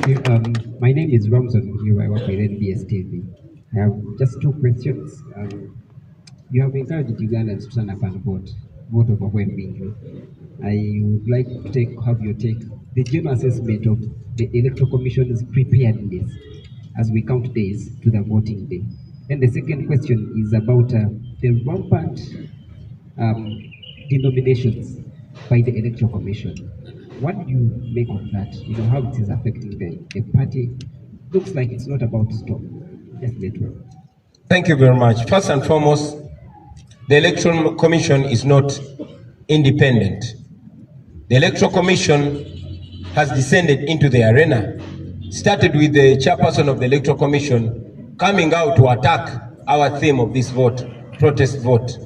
Thank you. My name is Ramzan Muhiu. I work with NBS TV. I have just two questions. You have encouraged Ugandans to turn up and vote overwhelmingly. I would like to have your take, the general assessment of the Electoral Commission's preparedness as we count days to the voting day. And the second question is about the rampant denominations by the Electoral Commission. What do you make of that? You know, how it is affecting the party? Looks like it's not about to stop. Just network. Thank you very much. First and foremost, the Electoral Commission is not independent. The Electoral Commission has descended into the arena. Started with the chairperson of the Electoral Commission coming out to attack our theme of this vote, protest vote,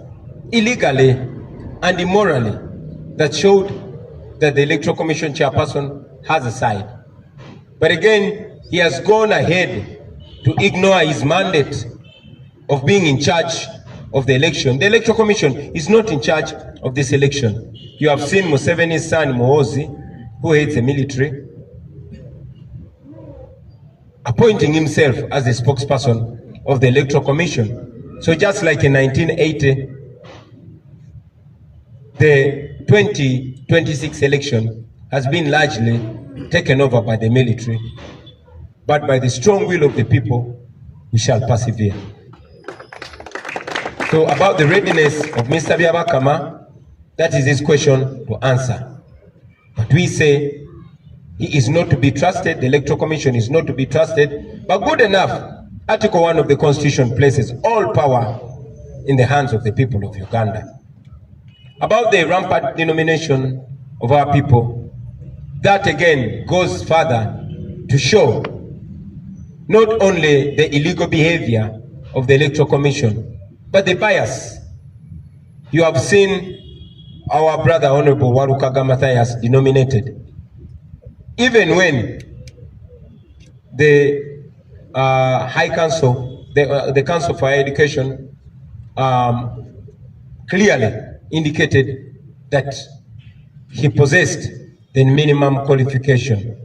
illegally and immorally. That showed that the Electoral Commission chairperson has a side. But again, he has gone ahead to ignore his mandate of being in charge of the election. The Electoral Commission is not in charge of this election. You have seen Museveni's son, Muhoozi, who hates the military, appointing himself as the spokesperson of the Electoral Commission. So just like in 1980, the 2026 election has been largely taken over by the military, but by the strong will of the people, we shall persevere. So about the readiness of Mr. Byabakama, that is his question to answer. But we say he is not to be trusted, the Electoral Commission is not to be trusted, but good enough, Article 1 of the Constitution places all power in the hands of the people of Uganda. About the rampant denomination of our people, that again goes further to show not only the illegal behavior of the Electoral Commission, but the bias. You have seen our brother Honorable Warukaga Matthias denominated. Even when the High Council, the Council for Higher Education clearly indicated that he possessed the minimum qualification.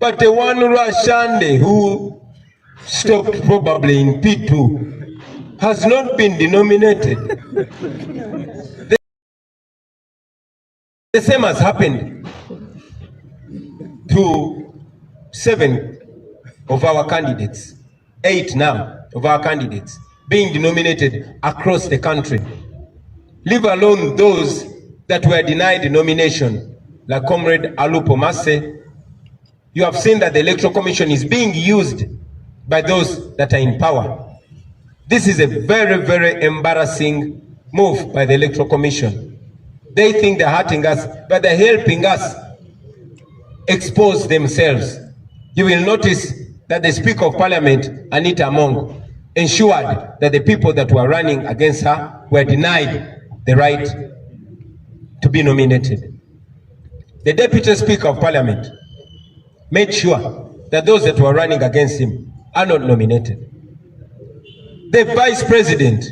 But the one Rashande who stopped probably in P2 has not been denominated. The same has happened to 7 of our candidates, 8 now of our candidates being denominated across the country. Leave alone those that were denied nomination, like Comrade Alupo Masse. You have seen that the Electoral Commission is being used by those that are in power. This is a very, very embarrassing move by the Electoral Commission. They think they're hurting us, but they're helping us expose themselves. You will notice that the Speaker of Parliament, Anita Among, ensured that the people that were running against her were denied the right to be nominated. The Deputy Speaker of Parliament made sure that those that were running against him are not nominated. The Vice President,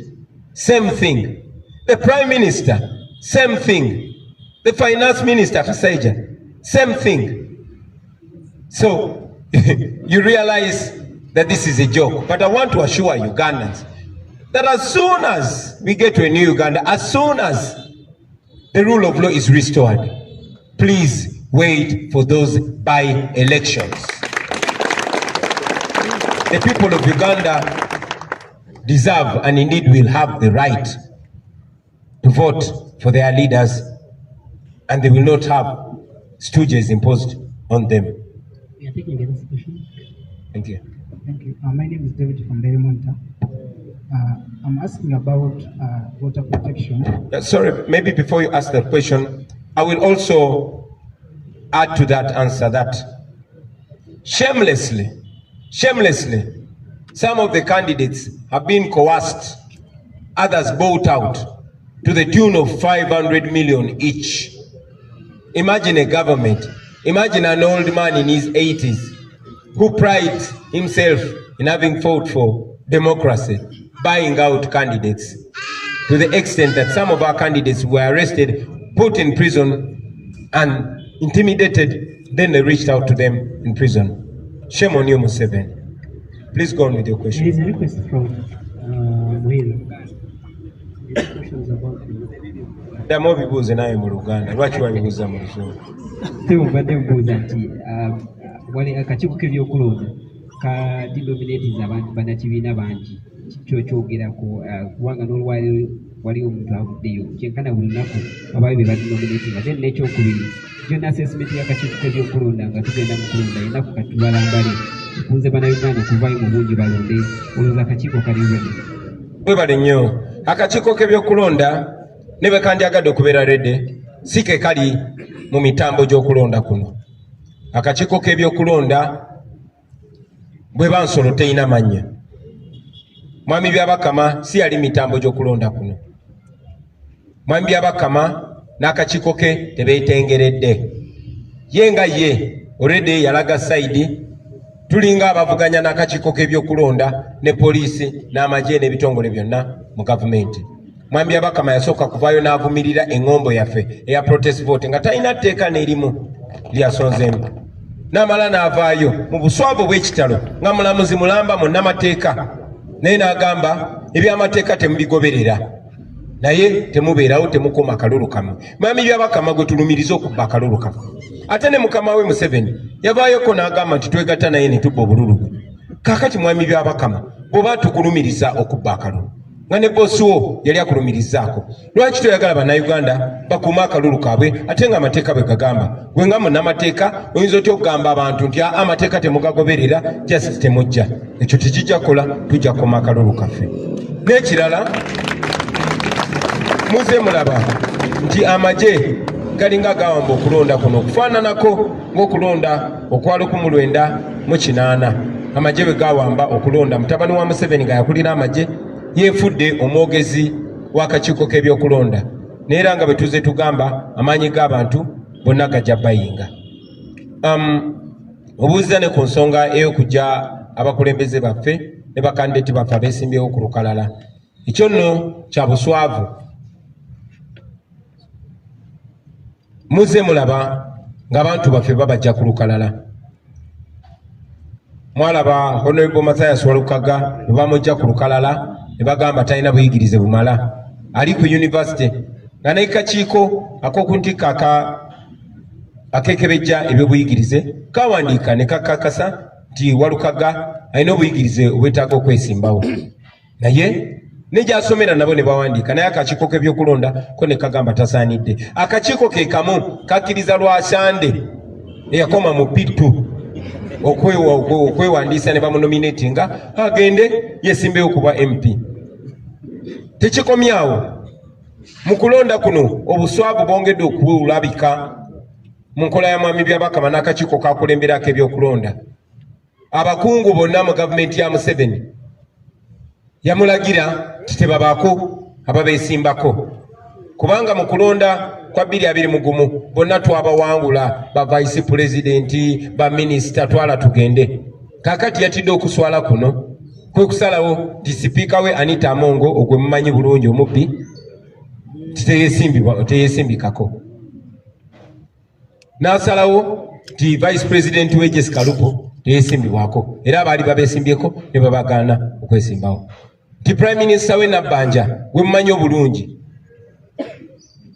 same thing. The Prime Minister, same thing. The Finance Minister, Kasaija, same thing. So, you realize that this is a joke. But I want to assure Ugandans that as soon as we get to a new Uganda, as soon as the rule of law is restored, please wait for those by-elections. The people of Uganda deserve and indeed will have the right to vote for their leaders, and they will not have stooges imposed on them. We are taking the next question. Thank you. Thank you. My name is David from Delmonta. I'm asking about water protection. Sorry, maybe before you ask that question, I will also add to that answer that shamelessly, some of the candidates have been coerced, others bought out to the tune of 500 million each. Imagine a government, imagine an old man in his 80s who prides himself in having fought for democracy, buying out candidates to the extent that some of our candidates were arrested, put in prison, and intimidated. Then they reached out to them in prison. Shame on you, Museveni. Please go on with your question. There is a request from Muhilo. Questions about Damo bibuuze naye mu Luganda. Lwaki wabibuuza mu Luzungu? Tebadde mbuuza nti wali akakiiko k'ebyokulonda kadinominatinze abantu bannakibiina bangi kyokyogerako kubanga n'olwaliro waliwo omuntu avuddeyo kyenkana buli lunaku abayo be badinominatinga then n'ekyokubiri gyonna assessment y'akakiiko k'ebyokulonda nga tugenda mu kulonda ennaku katubalambale tukunze bannayuganda okuvaayo mu bungi balonde olowooza akakiiko kali ready. Webale nnyo. Akakiiko k'ebyokulonda ne bwe kandyagadde okubeera redde si ke kali mu mitambo gy'okulonda kuno. Akakiiko k'ebyokulonda bwe bansolo teyina mannya. Mwami Byabakama si yali mitambo gy'okulonda kuno. Mwami Byabakama n'akakiiko ke tebeetengeredde. Ye nga ye already yalaga saidi tulinga abavuganya n'akakiiko k'ebyokulonda ne poliisi n'amagye n'ebitongole byonna mu gavumenti. Mwami Byabakama yasooka kuvaayo n'avumirira eŋŋombo yaffe eya protest vote nga talina tteeka n'erimu lyasonzeemu. N'amala n'avaayo mu buswavu bw'ekitalo nga mulamuzi mulamba munnamateeka naye n'agamba ebyamateeka temubigoberera naye temubeerawo temukoma akalulu kamwe. Mwami Byabakama gwe tulumiriza okubba akalulu kamwe. Ate ne mukama we Museveni yavaayoko n'agamba nti twegatta naye ne tubba obululu bwe. Kaakati Mwami Byabakama bw'oba tukulumiriza okubba akalulu nga ne boosi wo yali akulumirizaako, lwaki toyagala bannayuganda bakuuma akalulu kaabwe ate nga amateeka bwe gagamba? Gwe nga munnamateeka oyinza otya okugamba abantu nti amateeka temugagoberera justice temujja? Ekyo tekijja kukola, tujja kukoma akalulu kaffe. N'ekirala muze mulaba nti amagye galinga gawamba okulonda kuno okufaananako ng'okulonda okwa 1998 amagye bwe gawamba okulonda. Mutabani wa Museveni nga yakulira amagye yeefudde omwogezi w'akakiiko k'ebyokulonda neera nga bwe tuze tugamba amaanyi g'abantu bonna gajja bayinga. Obuuziza ne ku nsonga ey'okujja abakulembeze baffe ne bakandideti baffe abeesimbyewo ku lukalala. Ekyo nno kya buswavu. Muze mulaba ng'abantu baffe babajja ku lukalala. Mwalaba Honorable Mathias Walukaga ne bamujja ku lukalala ne bagamba talina buyigirize bumala. Ali ku university nga n'akakiiko ak'okuntikka akekebejja ebyobuyigirize kawandiika ne kakakasa nti Walukaga alina obuyigirize obwetaaga okwesimbawo. Naye ne gy'asomera nabo ne bawandiika naye akakiiko k'ebyokulonda ko ne kagamba tasaanidde. Akakiiko ke kamu kakkiriza Lwasande eyakoma mu P2 okwewandiisa ne bamunominatinga agende yesimbewo kuba MP. Tekikomyawo mu kulonda kuno obuswavu bwongedde okulabika mu nkola ya Mwami Byabakama n'akakiiko kakulemberako ebyokulonda. Abakungu bonna mu gavumenti ya Museveni yamulagira titebabaako ababeesimbako kubanga mu kulonda kwa 2021 bonna twabawangula ba vice president ba minister twala tugende. Kakati yatidde okuswala kuno kwe kusalawo ti sipiika we Anita Amongo ogwe mumanyi bulungi omubbi teyesimbikako. N'asalawo ti vice president we Jessica Lupo teyesimbibwako era abaali babeesimbyeko ne babagaana okwesimbawo. Ti prime minister we Nabbanja gwe mumanyi obulungi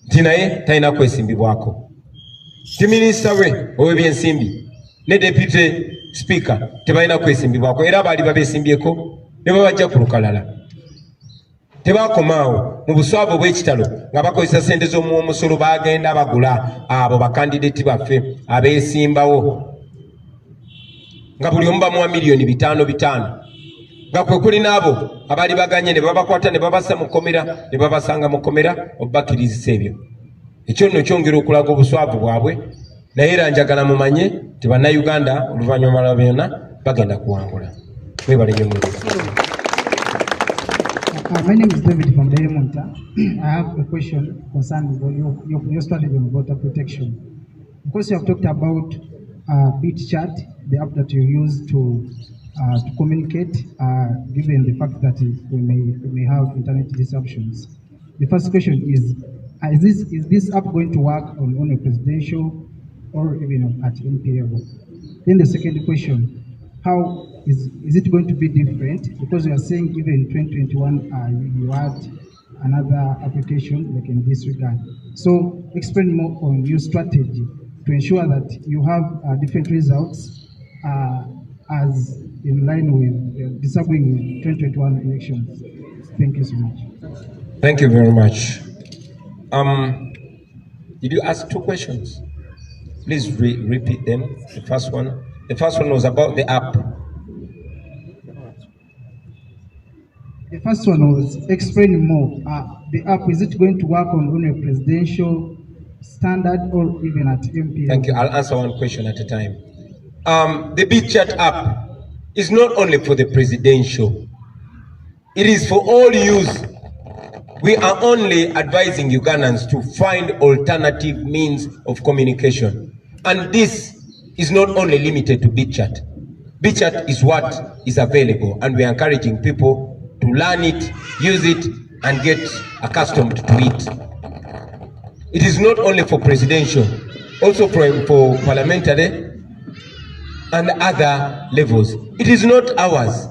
ti naye talina kwesimbibwako. Ti minisita we ow'ebyensimbi ne deputy speaker tebalina kwesimbibwako era abaali babeesimbyeko ne babajja ku lukalala. Tebakomaawo mu buswavu bw'ekitalo nga bakozesa ssente z'omusolo bagenda bagula abo bakandideti baffe abeesimbawo nga buli omu bamuwa miliyoni 5 nga kwe kuli n'abo abaali baganye ne babakwata ne babassa mu kkomera ne babasanga mu kkomera obbakirizisa ebyo. Ekyo nno kyongera okulaga obuswavu bwabwe naye era njagala mumanye nti bannayuganda oluvannyuma lwa byonna bagenda kuwangula. Mwebale nnyo muliro. My name is David from Daily Monitor. I have a question concerning your strategy on voter protection. Of course, you have talked about bit chat, the app that you use to communicate, given the fact that we may have internet disruptions. The first question is this app going to work on a presidential or even at MP level? Then the second question, how is it going to be different? Because you are saying even in 2021 you had another application like in this regard. So explain more on your strategy to ensure that you have different results as in line with disagreeing with 2021 elections. Thank you so much. Thank you very much. Did you ask two questions? Please repeat them. The first one was about the app. The first one was explain more. The app, is it going to work on only a presidential standard or even at MP? Thank you. I'll answer one question at a time. The BitChat app is not only for the presidential. It is for all use. We are only advising Ugandans to find alternative means of communication. And this is not only limited to BitChat. BitChat is what is available, and we are encouraging people to learn it, use it, and get accustomed to it. It is not only for presidential, also for parliamentary and other levels. It is not ours.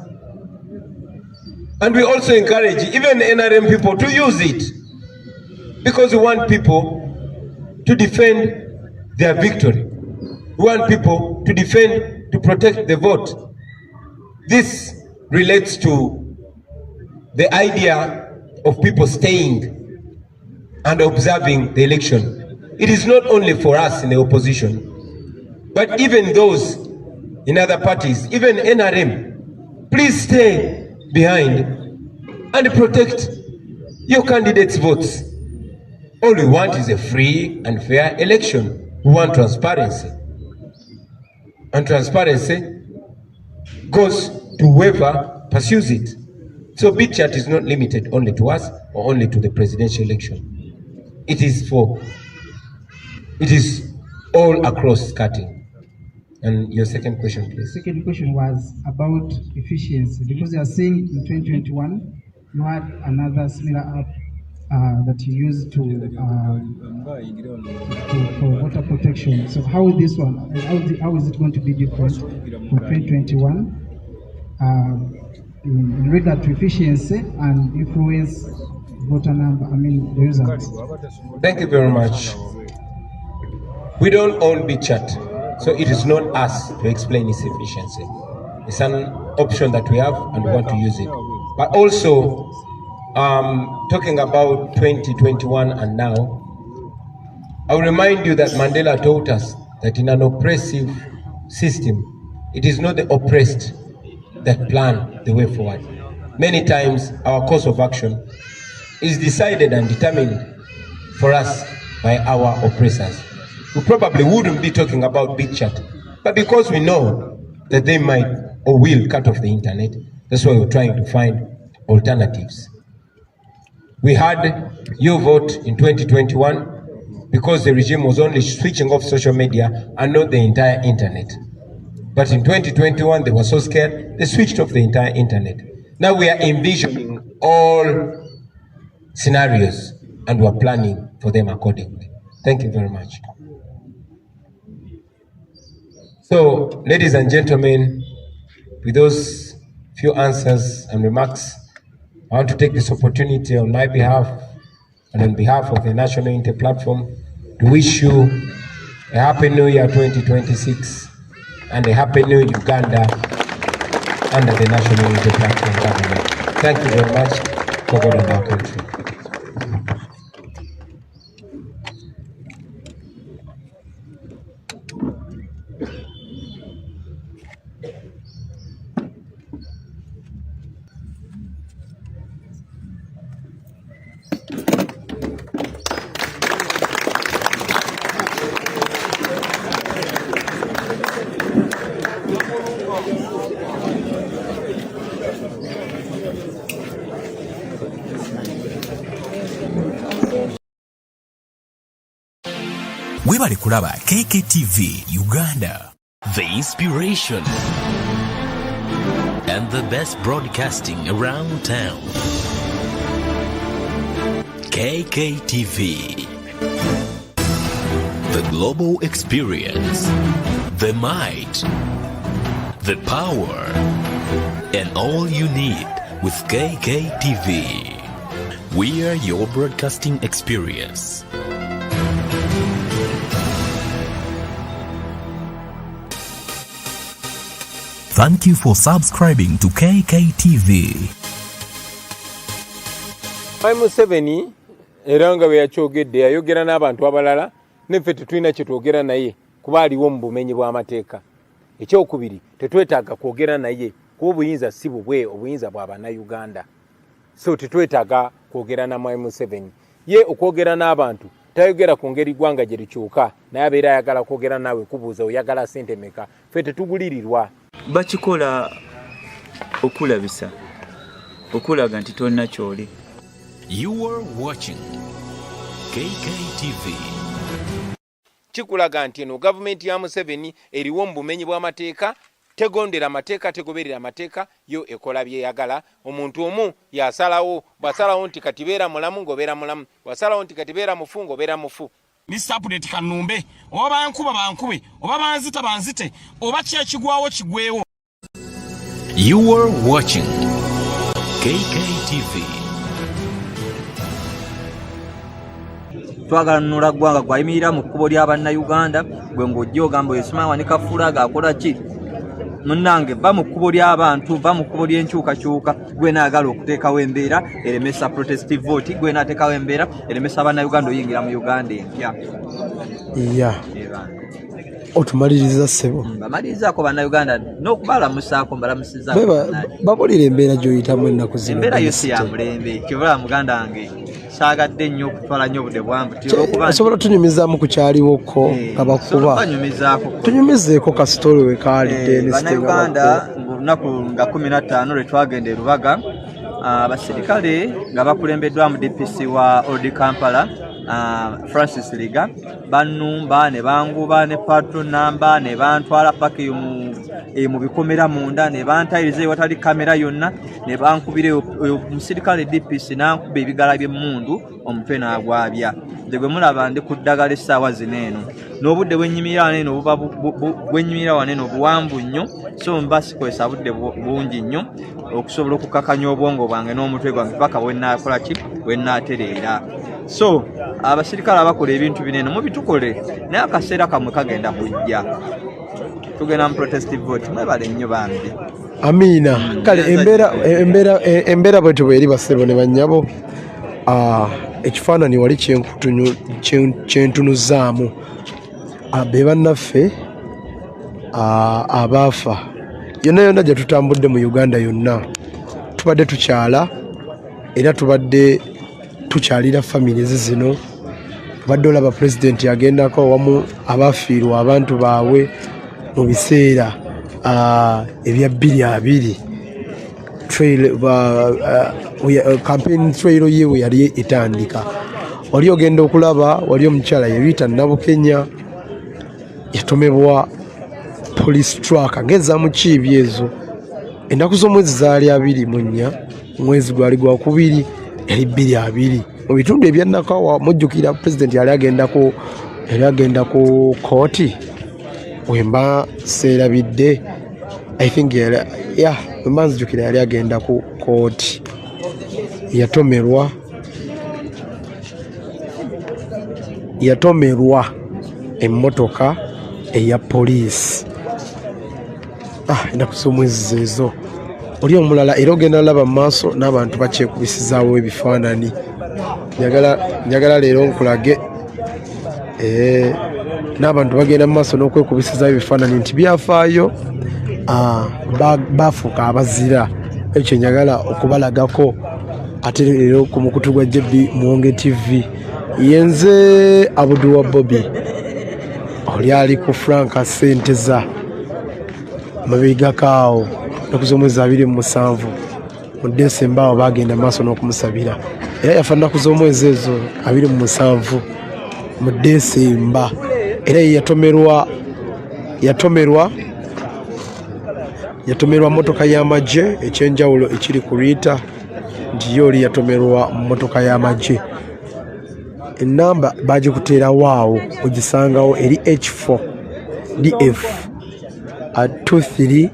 And we also encourage even NRM people to use it, because we want people to defend their victory. We want people to defend, to protect the vote. This relates to the idea of people staying and observing the election. It is not only for us in the opposition, but even those in other parties, even NRM. Please stay behind and protect your candidates' votes. All we want is a free and fair election. We want transparency. And transparency goes to whoever pursues it. So BitChat is not limited only to us or only to the presidential election. It is all across cutting. And your second question, please. The second question was about efficiency, because you are saying in 2021 you had another similar app that you used for water protection. So how is this one? How is it going to be different from 2021 in regard to efficiency and influence voter number? The results. Thank you very much. We don't own BitChat, so it is not us to explain its efficiency. It's an option that we have and we want to use it. But also, talking about 2021 and now, I will remind you that Mandela taught us that in an oppressive system, it is not the oppressed that plan the way forward. Many times, our course of action is decided and determined for us by our oppressors. We probably wouldn't be talking about BitChat, but because we know that they might or will cut off the internet, that's why we're trying to find alternatives. We had your vote in 2021 because the regime was only switching off social media and not the entire internet. But in 2021, they were so scared, they switched off the entire internet. Now we are envisioning all scenarios and we're planning for them accordingly. Thank you very much. So, ladies and gentlemen, with those few answers and remarks, I want to take this opportunity on my behalf and on behalf of the National Unity Platform to wish you a Happy New Year 2026 and a Happy New Uganda under the National Unity Platform government. Thank you very much for God and our country. Webale kulaba KKTV Uganda, the inspiration and the best broadcasting around town. KKTV, the global experience, the might, the power, and all you need with KKTV. We are your broadcasting experience. Thank you for subscribing to KKTV. Museveni era nga bwe yakyogedde yayogera n'abantu abalala neffe tetulina kye twogera naye kuba aliwo mu bumenyi bw'amateeka. Ekyokubiri tetwetaaga kwogera naye kuba obuyinza si bubwe, obuyinza bwa bannayuganda. So tetwetaaga kwogera na Mwai Museveni. Ye okwogera n'abantu tayogera ku ngeri ggwanga gye likyuka naye abeera ayagala kwogera naawe kubuuza oyagala ssente meka. Ffe tetugulirirwa. Bakikola okulabisa okulaga nti tolina kyoli. You are watching KKTV. Kikulaga nti eno gavumenti ya Museveni eriwo mu bumenyi bw'amateeka, tegondera amateeka, tegoberera amateeka, yo ekola byeyagala. Omuntu omu yasalawo, bwasalawo nti kati beera mulamu ng'obeera mulamu, bwasalawo nti kati beera mufu ng'obeera mufu. Mr. Update Kanumbe, oba bankuba bankube, oba banzita banzite, oba kyekigwawo kigwewo. You are watching KKTV. Twagala nnula ggwanga gwayimirira mu kkubo ly'abannayuganda gwe ng'ojja ogamba yesimawa ne Kafulaga akola ki? Munnange va mu kkubo ly'abantu, va mu kkubo ly'enkyukakyuka, gwe naagala okuteekawo embeera eremesa protestive vote, gwe naateekawo embeera eremesa abannayuganda oyingira mu Uganda empya. Yeah. Otumaliriza ssebo. Bamalirizaako bannayuganda n'okubalamusaako mbalamusizzaako. Babulira embeera gy'oyitamu ennaku zino. Embeera yo si ya mulembe, kibula muganda wange. Saagadde nnyo okutwala nnyo obudde bwangu. Osobola tunyumizaamu ku kyaliwokko nga bakuba. Tunyumizeeko kasitole we kaalidde. Bannayuganda mu lunaku nga 15 lwe twagenda e Lubaga, abasirikale nga bakulembeddwamu DPC wa Old Kampala, Francis Liga, bannumba ne banguba ne patron namba ne bantwala paka mu bikomera munda ne bantayiriza ewatali kamera yonna ne bankubira omusirikale DPC n'ankuba ebigala by'emmundu omutwe n'agwabya. Nze gwe mulaba ndi ku ddagala essaawa zino eno n'obudde bwennyimira wano eno buwanvu nnyo, so mbasikozesa budde bungi nnyo okusobola okukakanya obwongo bwange n'omutwe gwange paka bwenaakola ki bwenaatereera. So abasirikale abakola ebintu binene mubitukole naye akaseera kamwe kagenda kujja tugenda mu protestive vote. Mwebale nnyo bambi. Amiina. Kale embeera bwetyo bweri basebo ne bannyabo. Ekifaananyi wali kyentunuzaamu be bannaffe abaafa yonna gye tutambudde mu Uganda yonna tubadde tukyala era tubadde tukyalira families zino. Tubadde olaba pulezidenti yagendako wamu abaafiirwa abantu baabwe mu biseera ebya 2020 campaign trail yewe yali etandika. Wali ogenda okulaba wali omukyala yeyita Nabukenya yatomebwa police truck ngeza mu kiibi ezo. Ennaku z'omwezi zaali 24, omwezi gwali gwa 2 yali 22. Mu bitundu ebyannakawa mujjukira pulezidenti yali agenda ku kooti wemba seerabidde. I think wemba nzijukira yali agenda ku kooti yatomerwa emmotoka eya poliisi. Ennaku z'omwezi ezo oli omulala era ogenda olaba mu maaso n'abantu bakyekubisizaawo ebifaananyi. Njagala leero nkulage n'abantu bagenda mu maaso n'okwekubisizaawo ebifaananyi nti byafaayo bafuuka abazira. Ekyo njagala okubalagako ate leero ku mukutu gwa H.E Muwonge TV. Yenze H.E Bobi oli ali ku Franka Senteza mabegakaawo ennaku z'omwezi 27 mu Desemba awo bagenda maaso n'okumusabira era yafa ennaku z'omwezi ezo 27 mu Desemba era yatomerwa motoka y'amagye ekyenjawulo ekiri ku Rita nti yooli yatomerwa motoka y'amagye. Ennamba bagikuteerawo awo ogisangawo eri H4 DF 23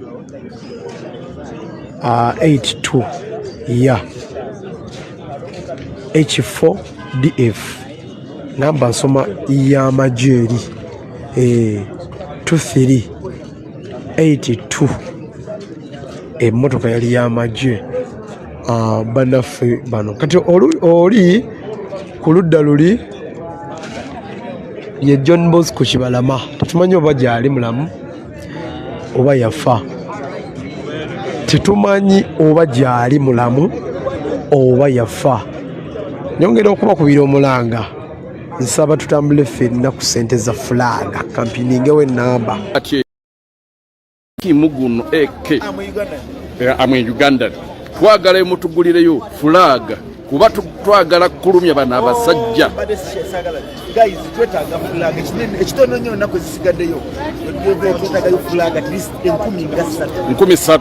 82 ya H4DF namba nsoma y'amajeri 2382 emmotoka yali y'amagye bannaffe bano kati oli ku ludda luli ye John Bosco Kibalama tetumanyi oba gyali mulamu oba yafa tetumanyi oba gyali mulamu oba yafa nyongera okubakubira omulanga nsaba tutambule ffenna ku ssente za fulaga kampiningewo enamba kimuguno eke amwe Uganda twagala emutugulireyo fulaga kuba twagala kulumya bana abasajja guys twetaaga fulaga ekitono nnyo nako zisigaddeyo twetaaga fulaga at least 13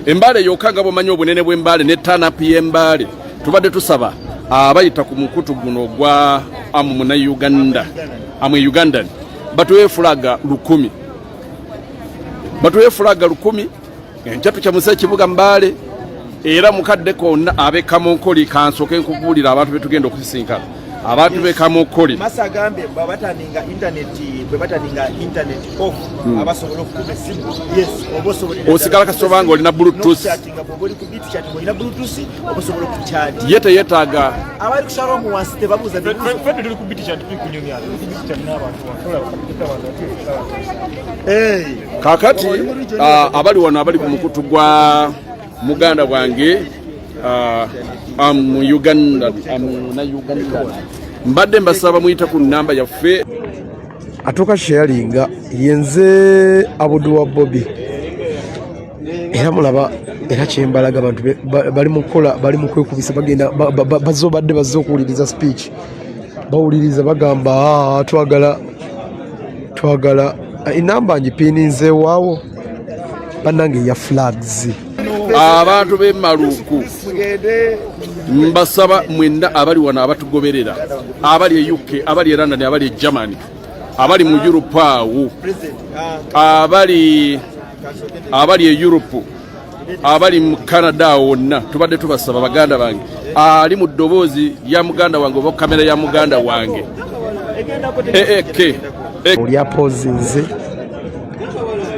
embale yokaga bomanyi obunene bw'embale ne tanapi y'embale tubadde tusaba abayita ku mukutu guno gwa amuna Uganda amwe Uganda batuwe fulaga 10 batuwe fulaga 10 enkyatu kya musa kibuga mbale era mukadde konna abekamonkoli kansoke nkubulira abantu betugenda okusisinkana abantu bekamonkoli masa gambe babataninga internet off abasobola okukuba esimu yes obosobola osigala kasobanga olina bluetooth oli ku bit chat olina bluetooth obosobola ku chat yete yetaga abali kushala mu wansi tebabuza fedde tuli ku bit chat kunyumya bit chat n'abantu bakola kakati abali wano abali ku mukutu gwa muganda wange Uganda mbadde mbasaba muyita ku namba yaffe atuka sharinga yenze H.E Bobi era mulaba era kyembalaga abantu bali mukola bali mukwekubisa bagenda bazobadde bazokuwuliriza speech bawuliriza bagamba twagala inamba njipininze waawo banange ya flags abantu b'emaluku mbasaba mwenda abali wana abatugoberera abali UK abali London abali Germany abali mu Europe awo abali Europe abali mu Canada wonna tubadde tubasaba baganda bange ali mu ddoboozi ya muganda wange oba kamera ya muganda wange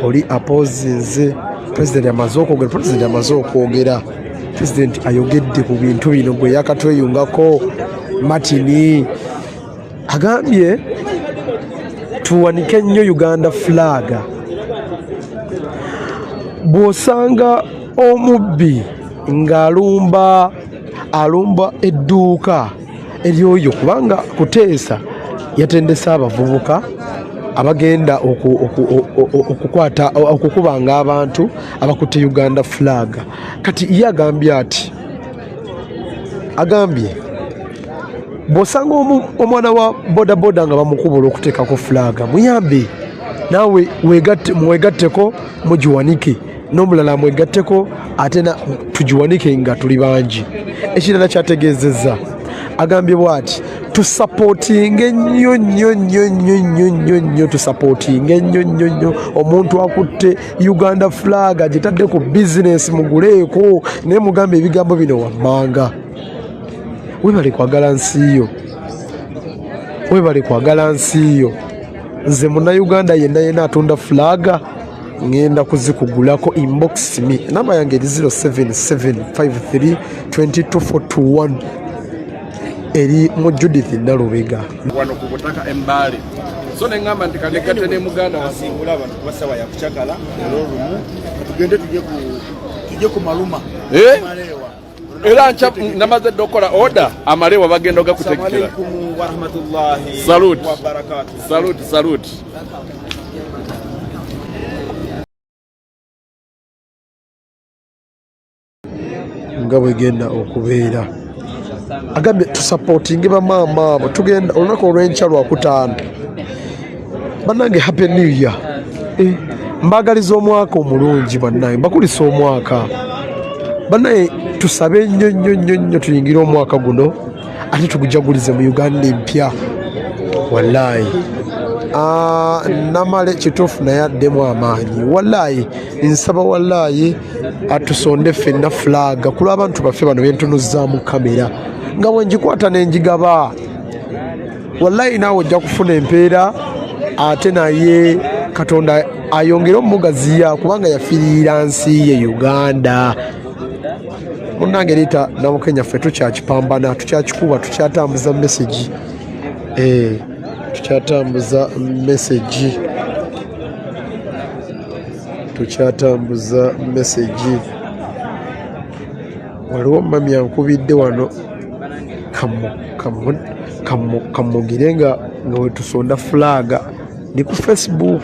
oli apozinze President amaze okwogera President ayogedde ku bintu bino gwe yakatweyungako Martin agambye tuwanike nnyo Uganda flaga bw'osanga omubbi ng'alumba edduuka eryoyo kubanga kuteesa yatendesa abavubuka abagenda okukubanga abantu abakutte Uganda flag kati ye agambye bw'osanga omwana wa bodaboda nga bamukubula okuteekako flag muyambe naawe mwegatteko mugiwanike n'omulala mwegatteko ate tugiwanike nga tuli bangi ekirala kyategeezezza agambye bw'ati tusupportinge nnyo tusupportinge nnyo omuntu akutte Uganda flag agitadde ku business muguleeko naye mugambe ebigambo bino wammanga webale kwagala nsi yo nze munnauganda yenna atunda flaga ngenda kuzikugulako inbox me namba yange eri 0775322421 eri mu Judith Nalubega wano ku butaka embale so nengamba nti kanegate ne muganda wasingula abantu basawa ya kuchakala olumu tugende tujye ku maluma era ncha namaze dokola order amalewa bagenda okutekera wa rahmatullahi salute wa barakatuh salute nga bwegenda okubeera agambye tusupportinge bamaama abo tugenda olunaku olw'enkya lwakutaano bannange happy new year mbagaliza omwaka omulungi bannange mbakulisa omwaka bannaye tusabe nnyo tuyingire omwaka guno ate tugujagulize mu Uganda empya wallahi namale kituufu naye addemu amaanyi wallahi nsaba wallahi atusonde ffenna fulaga kulwa abantu baffe bano bentunuzzaamu kamera nga bwenjikwata nenjigaba wallahi naawe ojja kufuna empeera ate naye katonda ayongere omugaziya kubanga yafiirira nsi ye Uganda. Munnange liita Namukenya ffe tukyakipambana tukyakikuba tukyatambuza message tukyatambuza message waliwo mami ankubidde wano kamugire nga wetusonda fulaga ni ku Facebook